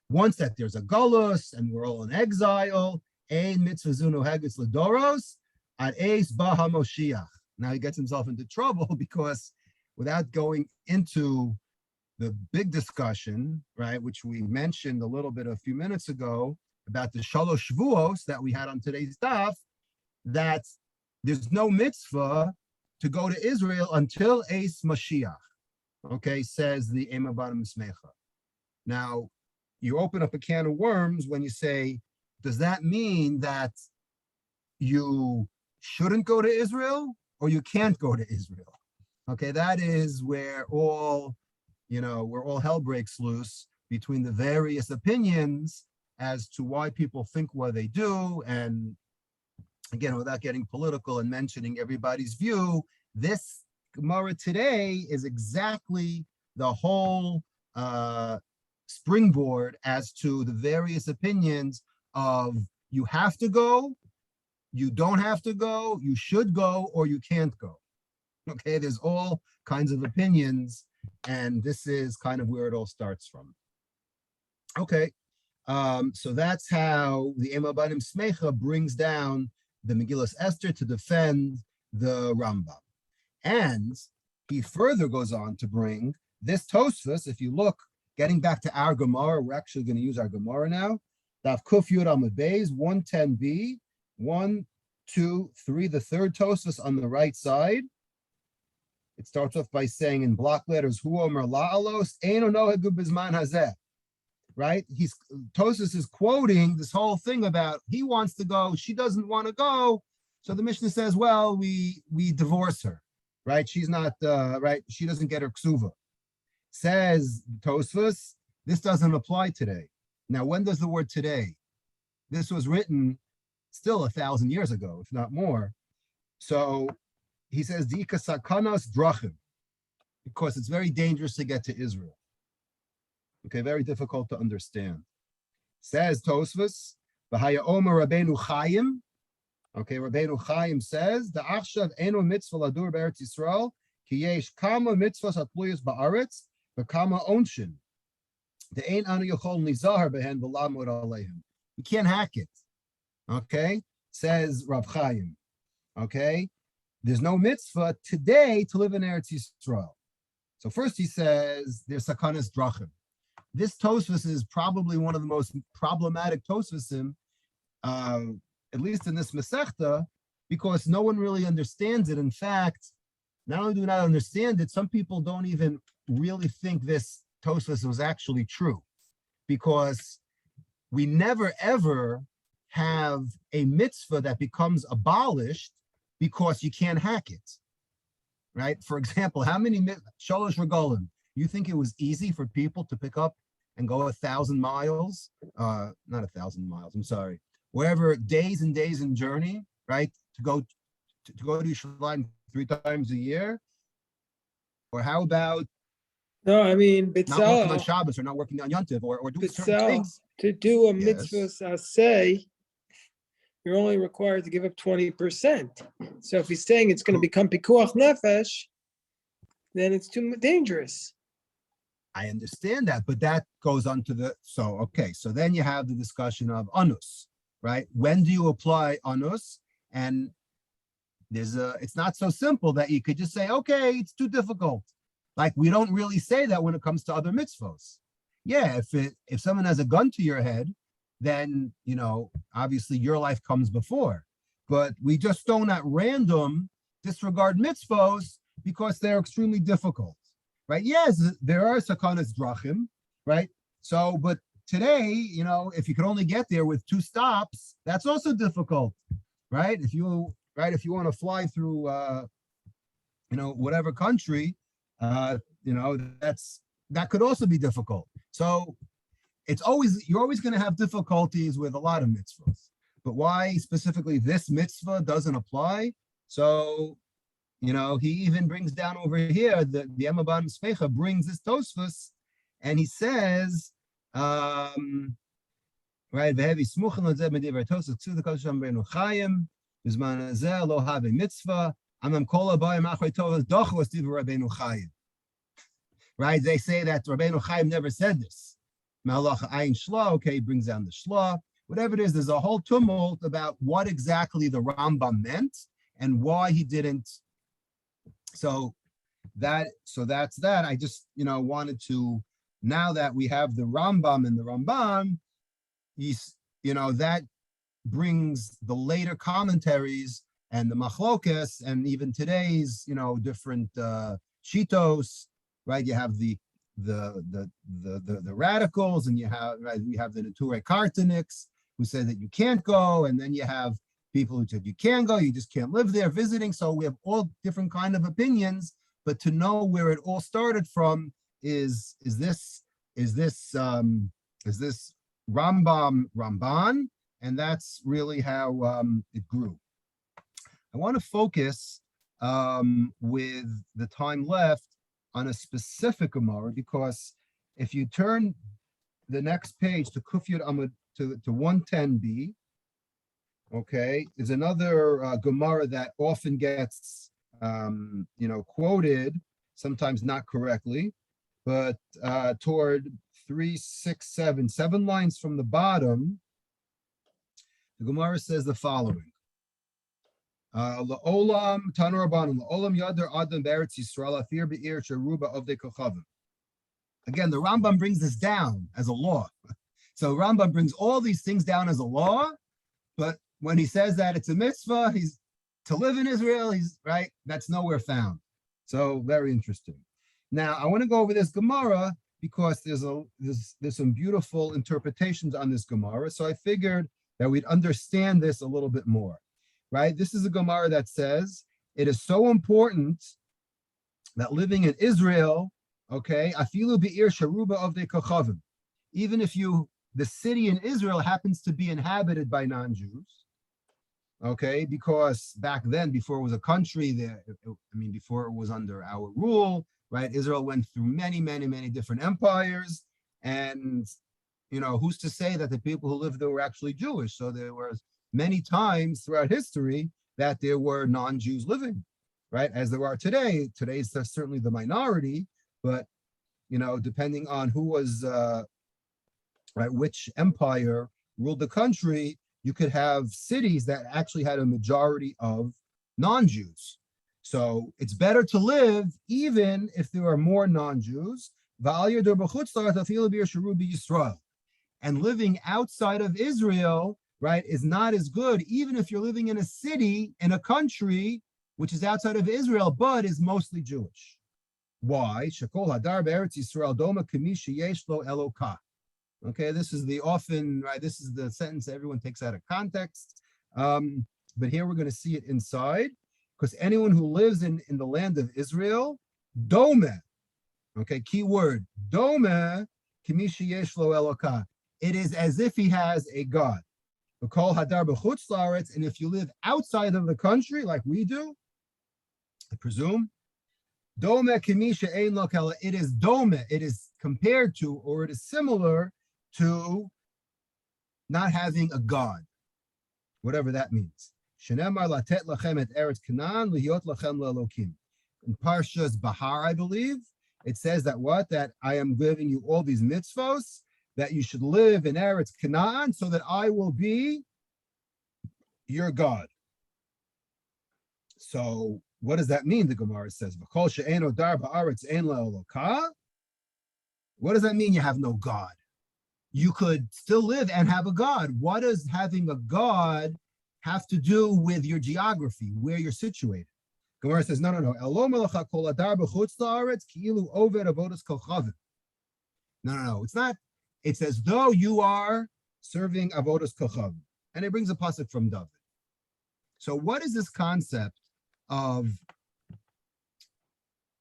once that there's a galus and we're all in exile, now he gets himself into trouble because without going into the big discussion, right, which we mentioned a little bit a few minutes ago about the Shalosh Shvuos that we had on today's daf, that there's no mitzvah to go to Israel until Eis Mashiach, okay, says the Ema Bar Mismecha. Now, you open up a can of worms when you say, does that mean that you shouldn't go to Israel or you can't go to Israel? Okay, that is where all hell breaks loose between the various opinions as to why people think what they do. And again, without getting political and mentioning everybody's view, this Gemara today is exactly the whole springboard as to the various opinions of you have to go, you don't have to go, you should go, or you can't go. Okay, there's all kinds of opinions, and this is kind of where it all starts from. Okay, so that's how the Ema Banim Smecha brings down the Megillas Esther to defend the Rambam. And he further goes on to bring this Tosfos. If you look, getting back to our Gemara, we're actually going to use our Gemara now. Daf Kuf Yud Amud Beis 110b, 1, 2, 3, the third Tosfos on the right side. It starts off by saying in block letters, Hu Omer La'alos, Eino Nohegu Bizman Hazeh. Right? Tosfos is quoting this whole thing about he wants to go, she doesn't want to go. So the Mishnah says, well, we divorce her. Right? She's not right, she doesn't get her ksuva. Says Tosfos, this doesn't apply today. Now, when does the word today? This was written still 1,000 years ago, if not more. So he says, Dika sakanas drachim, because it's very dangerous to get to Israel. Okay, very difficult to understand. Says Tosfos, V'haya Omer Rabbeinu Chaim. Okay, Rabbeinu Chaim says, the Achshav Eno Mitzvah Ladur Be'eretz Yisrael, Ki Yesh Kama Mitzvahs Hatluyos Ba'aretz, V'Kama Onshin. The Ein Anu Yochol Nizahar Behen V'Lamud Aleihim. You can't hack it. Okay, says Rav Chaim. Okay, there's no mitzvah today to live in Eretz Yisrael. So first he says there's sakanas drachim. This Tosfos is probably one of the most problematic Tosfosim, at least in this Masechta, because no one really understands it. In fact, not only do we not understand it, some people don't even really think this Tosfos was actually true, because we never ever have a mitzvah that becomes abolished because you can't hack it, right? For example, how many Shalosh Regalim? You think it was easy for people to pick up and go 1,000 miles? Not 1,000 miles, I'm sorry. Wherever, days and days in journey, right? To go to Yerushalayim 3 times a year? Or how about No, I mean, not working on Bitzal, Shabbos or not working on Yom Tov or doing certain Bitzal, things? to do a Yes. mitzvah say, you're only required to give up 20%. So if he's saying it's going to become pikuach nefesh, then it's too dangerous. I understand that, but that goes on to the, so then you have the discussion of anus, right? When do you apply anus? And it's not so simple that you could just say, okay, it's too difficult. Like, we don't really say that when it comes to other mitzvos. Yeah, if someone has a gun to your head, then, obviously your life comes before. But we just don't at random disregard mitzvos because they're extremely difficult, right? Yes, there are sakanas drachim, right? So, but today, if you could only get there with 2 stops, that's also difficult, right? If you want to fly through, whatever country, that could also be difficult. So you're always going to have difficulties with a lot of mitzvahs, but why specifically this mitzvah doesn't apply? So, he even brings down over here, the Ema Bar Mismecha brings this Tosfos, and he says, right, V'hevi smuchen l'zeh medivrei Tosfos, k'su d'kodesh Rabbeinu Chaim, b'zman hazeh lo have mitzvah, amam kol habayim achrei Tovos dochu as divrei Rabbeinu Chaim. Right, they say that Rabbeinu Chaim never said this. Malach Ayin Shla, okay, he brings down the Shla. Whatever it is, there's a whole tumult about what exactly the Rambam meant and why he didn't. So that's that. I just, wanted to, now that we have the Rambam and the Ramban, that brings the later commentaries and the machlokes and even today's, different shitos, right? You have the radicals, and we have the Neturei Kartaniks who say that you can't go, and then you have people who said you can go, you just can't live there visiting. So we have all different kind of opinions, but to know where it all started from is this Ramban, and that's really how it grew. I want to focus with the time left on a specific Gemara, because if you turn the next page to Kuf Yud Amud to 110b, okay, is another Gemara that often gets quoted, sometimes not correctly, but toward 7 lines from the bottom, the Gemara says the following. La'olam Tanur Rabbanan, La'olam Yadar Adam Beretz Yisrael Afir Be'ir Sheruba Ovdei Kochavim. Again, the Rambam brings this down as a law. So Rambam brings all these things down as a law, but when he says that it's a mitzvah, he's to live in Israel, he's right, that's nowhere found. So very interesting. Now I want to go over this Gemara because there's some beautiful interpretations on this Gemara. So I figured that we'd understand this a little bit more. Right? This is a Gemara that says it is so important that living in Israel, okay, afilu be'ir sharuba ovdei kochavim, even if the city in Israel happens to be inhabited by non-Jews, okay, because back then, before it was a country, before it was under our rule, right? Israel went through many, many, many different empires, and who's to say that the people who lived there were actually Jewish? So there was many times throughout history that there were non-Jews living, right? As there are today. Today's certainly the minority, but depending on who was which empire ruled the country, you could have cities that actually had a majority of non-Jews. So it's better to live even if there are more non-Jews. And living outside of Israel, right, is not as good, even if you're living in a city, in a country, which is outside of Israel, but is mostly Jewish. Why? Okay, this is this is the sentence everyone takes out of context. But here we're going to see it inside, because anyone who lives in the land of Israel, dome, okay, key word, dome, kamishi yeshlo eloka. It is as if he has a God. And if you live outside of the country, like we do, I presume, it is dome, it is compared to, or it is similar to not having a God, whatever that means. In Parshas Bahar, I believe, it says that I am giving you all these mitzvos, that you should live in Eretz Canaan, so that I will be your God. So what does that mean? The Gemara says, what does that mean, you have no God? You could still live and have a God. What does having a God have to do with your geography, where you're situated? Gemara says, no. No, it's not. It's as though you are serving avodas kochavim. And it brings a pasuk from David. So what is this concept of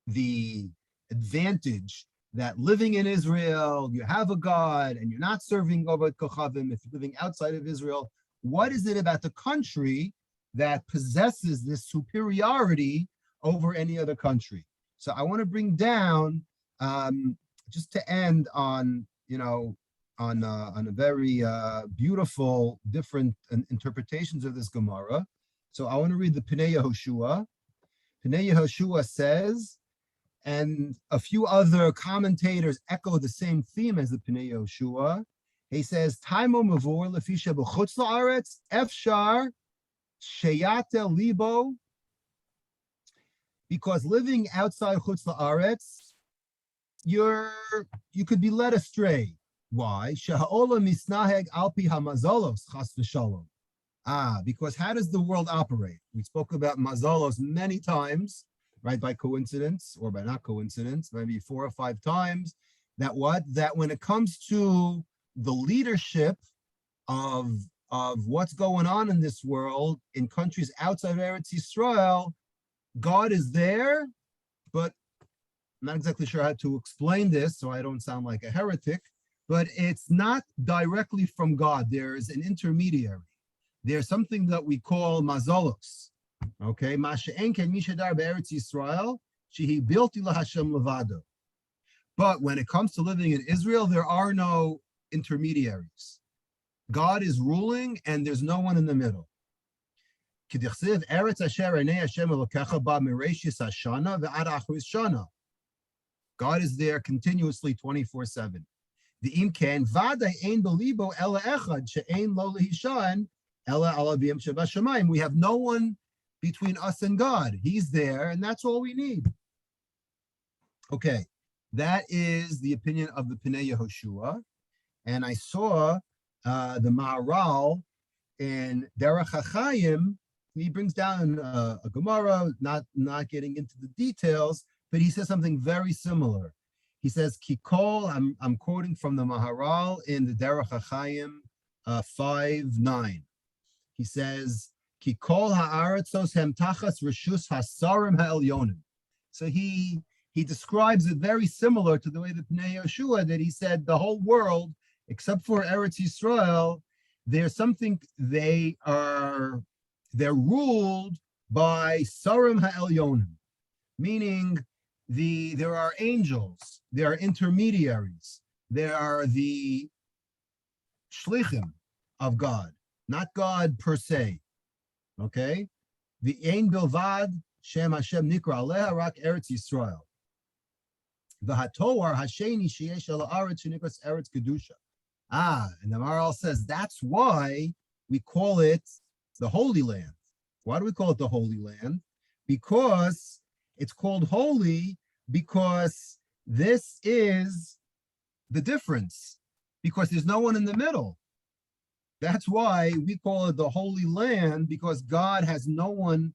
the advantage that living in Israel, you have a God, and you're not serving avodas kochavim if you're living outside of Israel? What is it about the country that possesses this superiority over any other country? So I want to bring down, just to end on, on a very beautiful, different interpretations of this Gemara. So I want to read the Pnei Yehoshua. Pnei Yehoshua says, and a few other commentators echo the same theme as the Pnei Yehoshua. He says, Taimo mavor lefisha b'chutz la'aretz efshar sheyatel libo Because living outside Chutz La'aretz, you could be led astray. Why? Sheha'olam misnaheg alpi hamazolos chas v'shalom. Because how does the world operate? We spoke about mazalos many times, right? By coincidence or by not coincidence, maybe 4 or 5 times. That when it comes to the leadership of what's going on in this world in countries outside of Eretz Yisrael, God is there, but I'm not exactly sure how to explain this, so I don't sound like a heretic, but it's not directly from God. There's an intermediary. There's something that we call mazolos. Okay, Masha'en ken mishadar be'eretz Yisrael, shehi bilti laHashem levado. But when it comes to living in Israel, there are no intermediaries. God is ruling, and there's no one in the middle. K'dichsiv eretz asher enei Hashem elokecha ba mereshis hashana ve'ad achris shana. God is there continuously 24/7. The imken vaday ein belibo ela echad she'ein lo lehishan ela alabim shebashamayim. We have no one between us and God. He's there, and that's all we need. Okay, that is the opinion of the Pnei Yehoshua, and I saw the Maharal in Derech HaChaim. He brings down a Gemara, not getting into the details, but he says something very similar. He says, Kikol, I'm quoting from the Maharal in the Derech HaChaim 5:9. He says, Kikol ha'aratzos hem tachas reshus hasarim ha'elyonim. So he describes it very similar to the way the Pnei Yehoshua, that he said the whole world, except for Eretz Yisrael, there's something, they're ruled by Sarim Ha'elyonim, meaning there are angels, there are intermediaries, there are the shlichim of God, not God per se. Okay? The Ein Bilvad Shem Hashem Nikra Aleha Rak Eretz Yisrael. The Hatoar Hasheni Sheyesh Al Aretz Shenikras Eretz Kedusha. And the Maharal says that's why we call it the Holy Land. Why do we call it the Holy Land? Because it's called holy, because this is the difference, because there's no one in the middle. That's why we call it the Holy Land, because God has no one,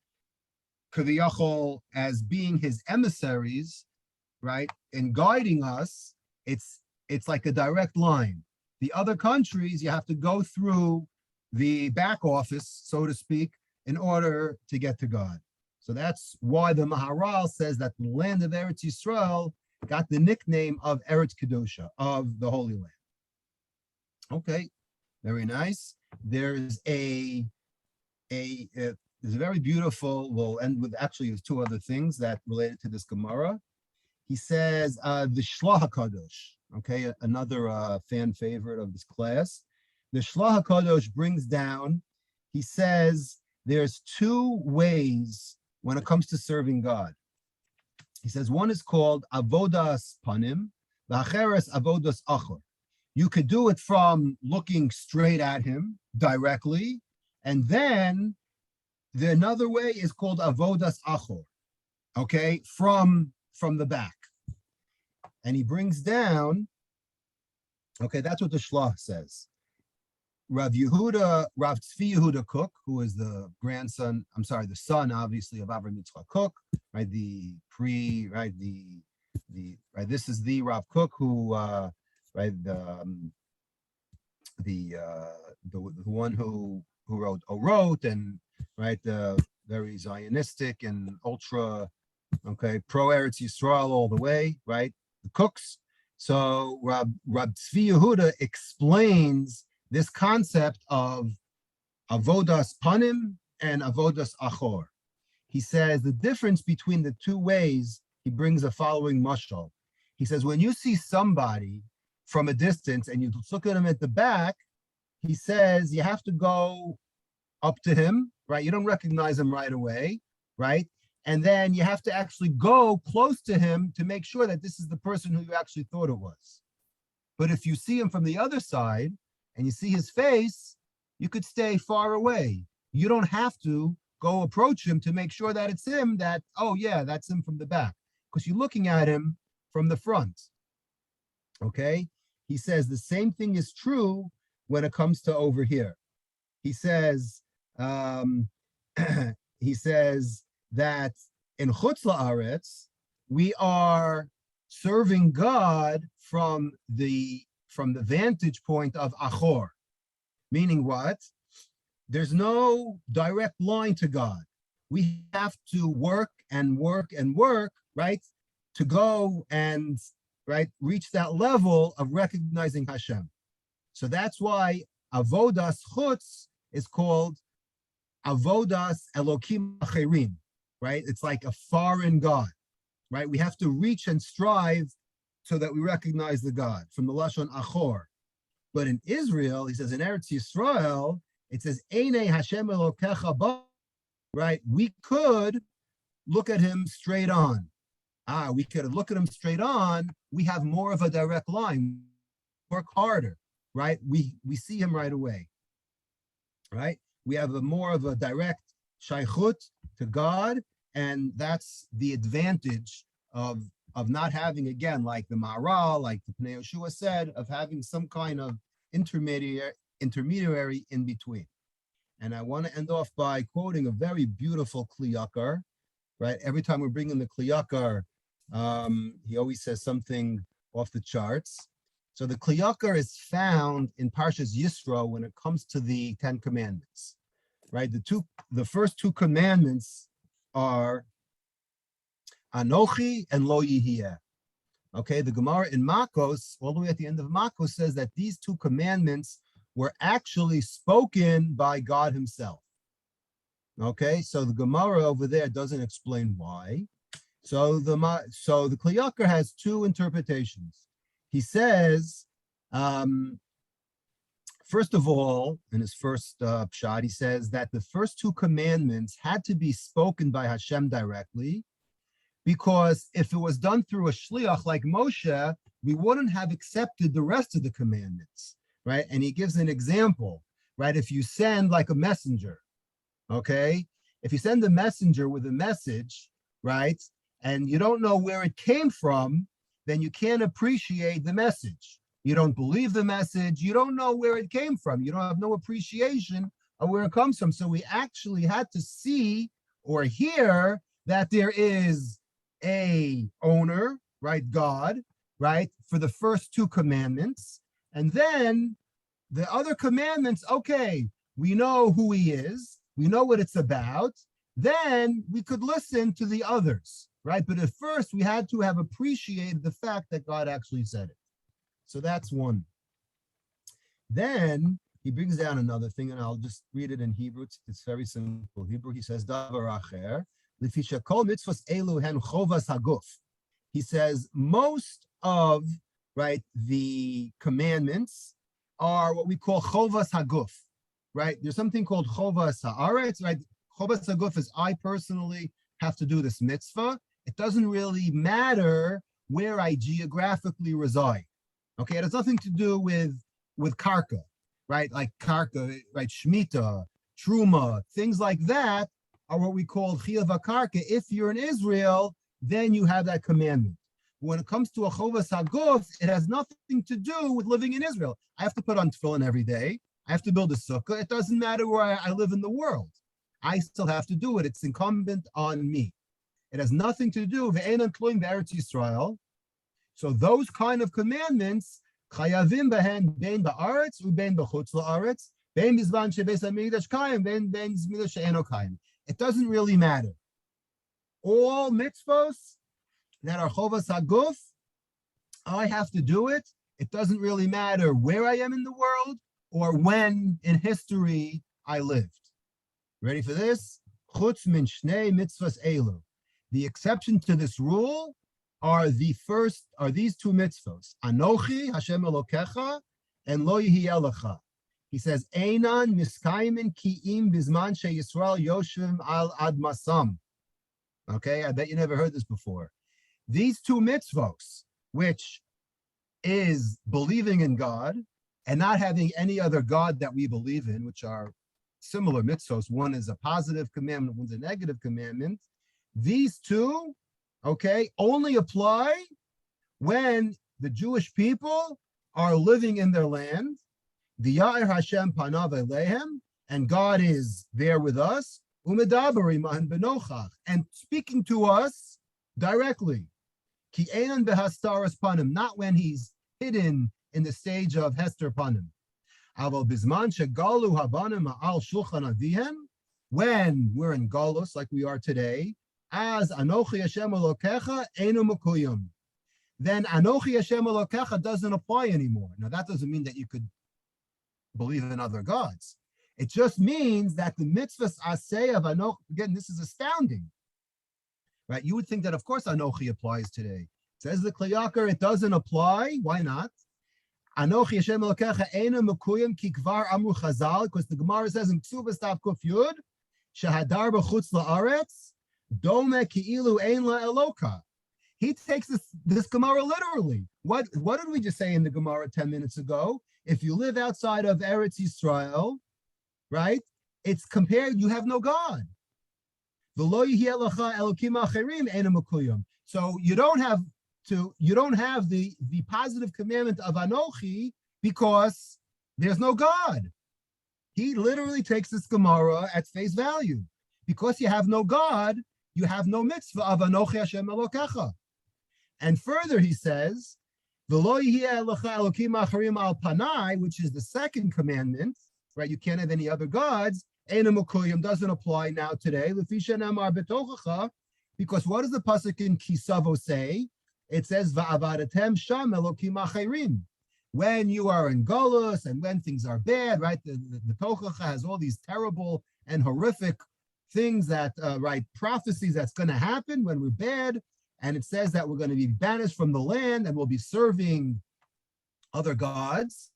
Kaviyachol, as being his emissaries, right? And guiding us. It's like a direct line. The other countries, you have to go through the back office, so to speak, in order to get to God. So that's why the Maharal says that the land of Eretz Yisrael got the nickname of Eretz Kedusha, of the Holy Land. Okay, very nice. There's a very beautiful, we'll end with actually 2 other things that related to this Gemara. He says the Shlach HaKadosh, okay, another fan favorite of this class. The Shlach HaKadosh brings down, he says there's 2 ways when it comes to serving God. He says one is called avodas panim, the acheres avodas achor. You could do it from looking straight at him directly, and then another way is called avodas achor, okay, from the back. And he brings down, okay, that's what the Shlach says. Rav Tzvi Yehuda Kook, who is the son, obviously, of Avram Yitzchak Kook, right? This is the Rav Kook who, the one who wrote Orot, and right, the very Zionistic and ultra, okay, pro Eretz Yisrael all the way, right? The Cooks. So Rab Tzvi Yehuda explains this concept of avodas panim and avodas achor. He says the difference between the 2 ways, he brings the following mashal. He says, when you see somebody from a distance and you look at him at the back, he says you have to go up to him, right? You don't recognize him right away, right? And then you have to actually go close to him to make sure that this is the person who you actually thought it was. But if you see him from the other side and you see his face, you could stay far away. You don't have to go approach him to make sure that it's him, that, oh yeah, that's him from the back. Because you're looking at him from the front. Okay? He says the same thing is true when it comes to over here. He says, he says that in Chutz La'aretz, we are serving God from the vantage point of Achor. Meaning what? There's no direct line to God. We have to work and work and work, right? To go and, right, reach that level of recognizing Hashem. So that's why Avodas Chutz is called Avodas Elokim Acherim, right? It's like a foreign God, right? We have to reach and strive so that we recognize the God from the Lashon Achor. But in Israel, he says in Eretz Yisrael, it says Einei Hashem Elokecha Ba, right? We could look at him straight on. We could look at him straight on. We have more of a direct line. Work harder, right? We see him right away, right? We have more of a direct shaychut to God, and that's the advantage of not having, again, like the Maharal, like the Pnei Yehoshua said, of having some kind of intermediary in between. And I want to end off by quoting a very beautiful Kli Yakar, right? Every time we bring in the Kli Yakar, he always says something off the charts. So the Kli Yakar is found in Parshas Yisro when it comes to the 10 Commandments, right? The first two commandments are Anochi and Lo Yihiyeh. Okay, the Gemara in Makos, all the way at the end of Makos, says that these two commandments were actually spoken by God himself. Okay, so the Gemara over there doesn't explain why. So the Kli Yakar has two interpretations. He says, first of all, in his first pshat, he says that the first two commandments had to be spoken by Hashem directly, because if it was done through a shliach like Moshe, we wouldn't have accepted the rest of the commandments, right? And he gives an example, right? If you send like a messenger, okay? If you send a messenger with a message, right? And you don't know where it came from, then you can't appreciate the message. You don't believe the message. You don't know where it came from. You don't have no appreciation of where it comes from. So we actually had to see or hear that there is a owner, right? God, right? For the first two commandments. And then the other commandments, okay, we know who he is. We know what it's about. Then we could listen to the others, right? But at first we had to have appreciated the fact that God actually said it. So that's one. Then he brings down another thing, and I'll just read it in Hebrew. It's very simple. Hebrew, he says, Davar acher, lefi shekol mitzvos elu hen chovas haguf. He says most of, right, the commandments are what we call chovas haguf, right? There's something called chovas haaretz, right? Chovas haguf is I personally have to do this mitzvah. It doesn't really matter where I geographically reside. Okay, it has nothing to do with karka, right? Like karka, right? Shemitah, truma, things like that are what we call chiyuv karka. If you're in Israel, then you have that commandment. When it comes to a chovas haguf, it has nothing to do with living in Israel. I have to put on tefillin every day. I have to build a sukkah. It doesn't matter where I live in the world. I still have to do it. It's incumbent on me. It has nothing to do with Ve'enan Tluim Be'eretz Yisrael. So those kind of commandments, chayavim behen bein ba'aretz ubein b'chutz la'aretz, bein bizman shebeis hamikdash kayim, bein zmidah she'eno kayim. It doesn't really matter. All mitzvos that are chovas haguf, I have to do it. It doesn't really matter where I am in the world or when in history I lived. Ready for this? Chutz min shnei mitzvos elu. The exception to this rule are these two mitzvos: Anochi Hashem Elokecha and Lo Yihiyeh Lecha. He says, Einan miskaimin ki'im bizman sheYisrael yoshvim al admasam. Okay, I bet you never heard this before. These two mitzvos, which is believing in God and not having any other God that we believe in, which are similar mitzvos. One is a positive commandment, one's a negative commandment. These two, okay, only apply when the Jewish people are living in their land. V'ya'ir Hashem panav elehem, and God is there with us. Umedaber iman benochach, and speaking to us directly. Ki einan behastaras panim, not when he's hidden in the stage of hester panim. Aval bizman shegalu habanim al shulchan avihem, when we're in galus like we are today, as Anochi Hashem Elokecha einu mekuyim, then Anochi Hashem Elokecha doesn't apply anymore. Now that doesn't mean that you could believe in other gods. It just means that the mitzvahs aseh of Anochi, again, this is astounding, right? You would think that of course Anochi applies today. Says the Kli Yakar, it doesn't apply. Why not? Anochi Hashem Elokecha einu mekuyim ki kvar amru Chazal, because the Gemara says in Kesubos Tav Kuf Yud, shehadar b'chutz la'aretz dome ki'ilu ein la'eloka. He takes this Gemara literally. What did we just say in the Gemara 10 minutes ago? If you live outside of Eretz Yisrael, right? It's compared, you have no God. So you don't have the positive commandment of Anochi because there's no God. He literally takes this Gemara at face value. Because you have no God, you have no mitzvah of Anochi Hashem Elokecha. And further, he says, V'lo yiheh lecha elokim acharim al panai, which is the second commandment, right? You can't have any other gods. Einu mekuyim doesn't apply now today. Lefi shenemar betochacha, because what does the pasuk in Kesubos say? It says va'avadetem sham elokim acharim. When you are in Golus and when things are bad, right? The tochacha has all these terrible and horrific things that, right, prophecies that's going to happen when we're bad. And it says that we're going to be banished from the land and we'll be serving other gods.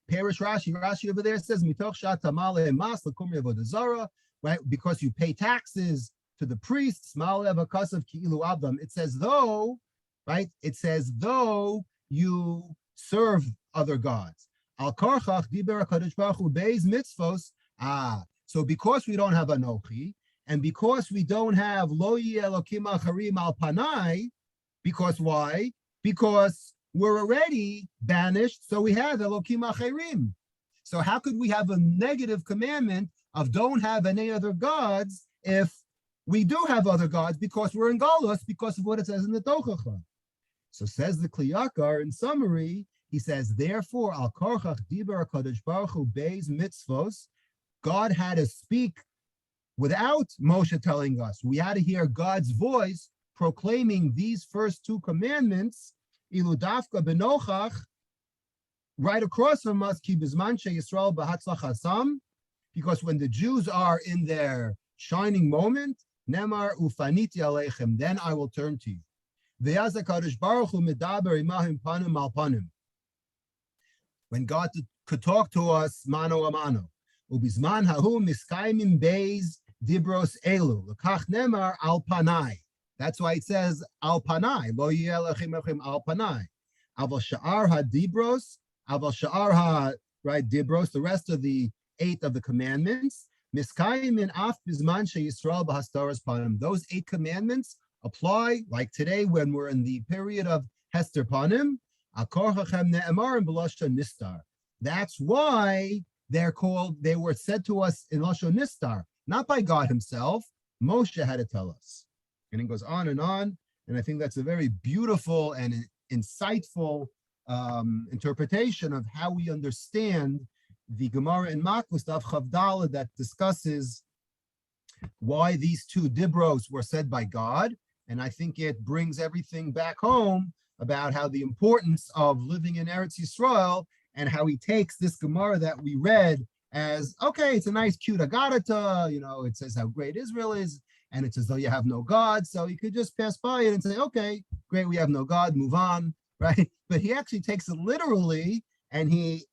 Perish Rashi over there says, Mitoch shat tamale mas l'kum avodah zara, right? Because you pay taxes to the priests, ma'alev hakasav ki'ilu abdam. It says though, right? It says though you serve other gods. Al karchach diber hakadosh baruch hu beis mitzvos. So because we don't have Anochi, and because we don't have Lo Yeh Elokim Acharim Al Panai, because why? Because we're already banished, so we have Elokim Acharim. So how could we have a negative commandment of don't have any other gods if we do have other gods because we're in Galus, because of what it says in the Tochacha? So says the Kli Yakar, in summary, he says, therefore, Al Korchach Diber HaKadosh Baruch Hu Beis Mitzvos, God had to speak without Moshe telling us. We had to hear God's voice proclaiming these first two commandments, Ilu Dafka Benochach, right across from us, Ki Bizman Yisrael B'Hatzlach Hasam, because when the Jews are in their shining moment, Nemar Ufaniti Aleichem, then I will turn to you. V'yaz HaKadosh Baruch Hu Medaber Imahim Panim Al Panim. When God could talk to us mano a mano. Ubizman hahu miskaimim beis dibros elu. L'kach nemar al panai. That's why it says al panai. Lo yeh lechem echem al panai. Aval sha'ar ha-dibros, aval sha'ar ha-right dibros, the rest of the 8 of the commandments, miskaimim af bizman she'Yisrael b'hastaras panim. Those 8 commandments apply like today when we're in the period of hester panim. Akorchachem ne'emarim b'lashon nistar. That's why they were said to us in Lashon Nistar, not by God himself. Moshe had to tell us. And it goes on, and I think that's a very beautiful and insightful interpretation of how we understand the Gemara in Makos Daf Chavdala that discusses why these 2 dibros were said by God. And I think it brings everything back home about how the importance of living in Eretz Yisrael, and how he takes this Gemara that we read as, okay, it's a nice, cute Agadata, it says how great Israel is, and it's as though you have no God, so you could just pass by it and say, okay, great, we have no God, move on, right? But he actually takes it literally, and he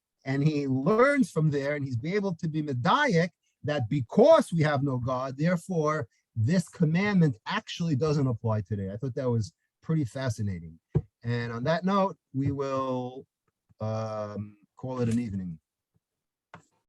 learns from there, and he's be able to be medayek that because we have no God, therefore, this commandment actually doesn't apply today. I thought that was pretty fascinating. And on that note, we will call it an evening.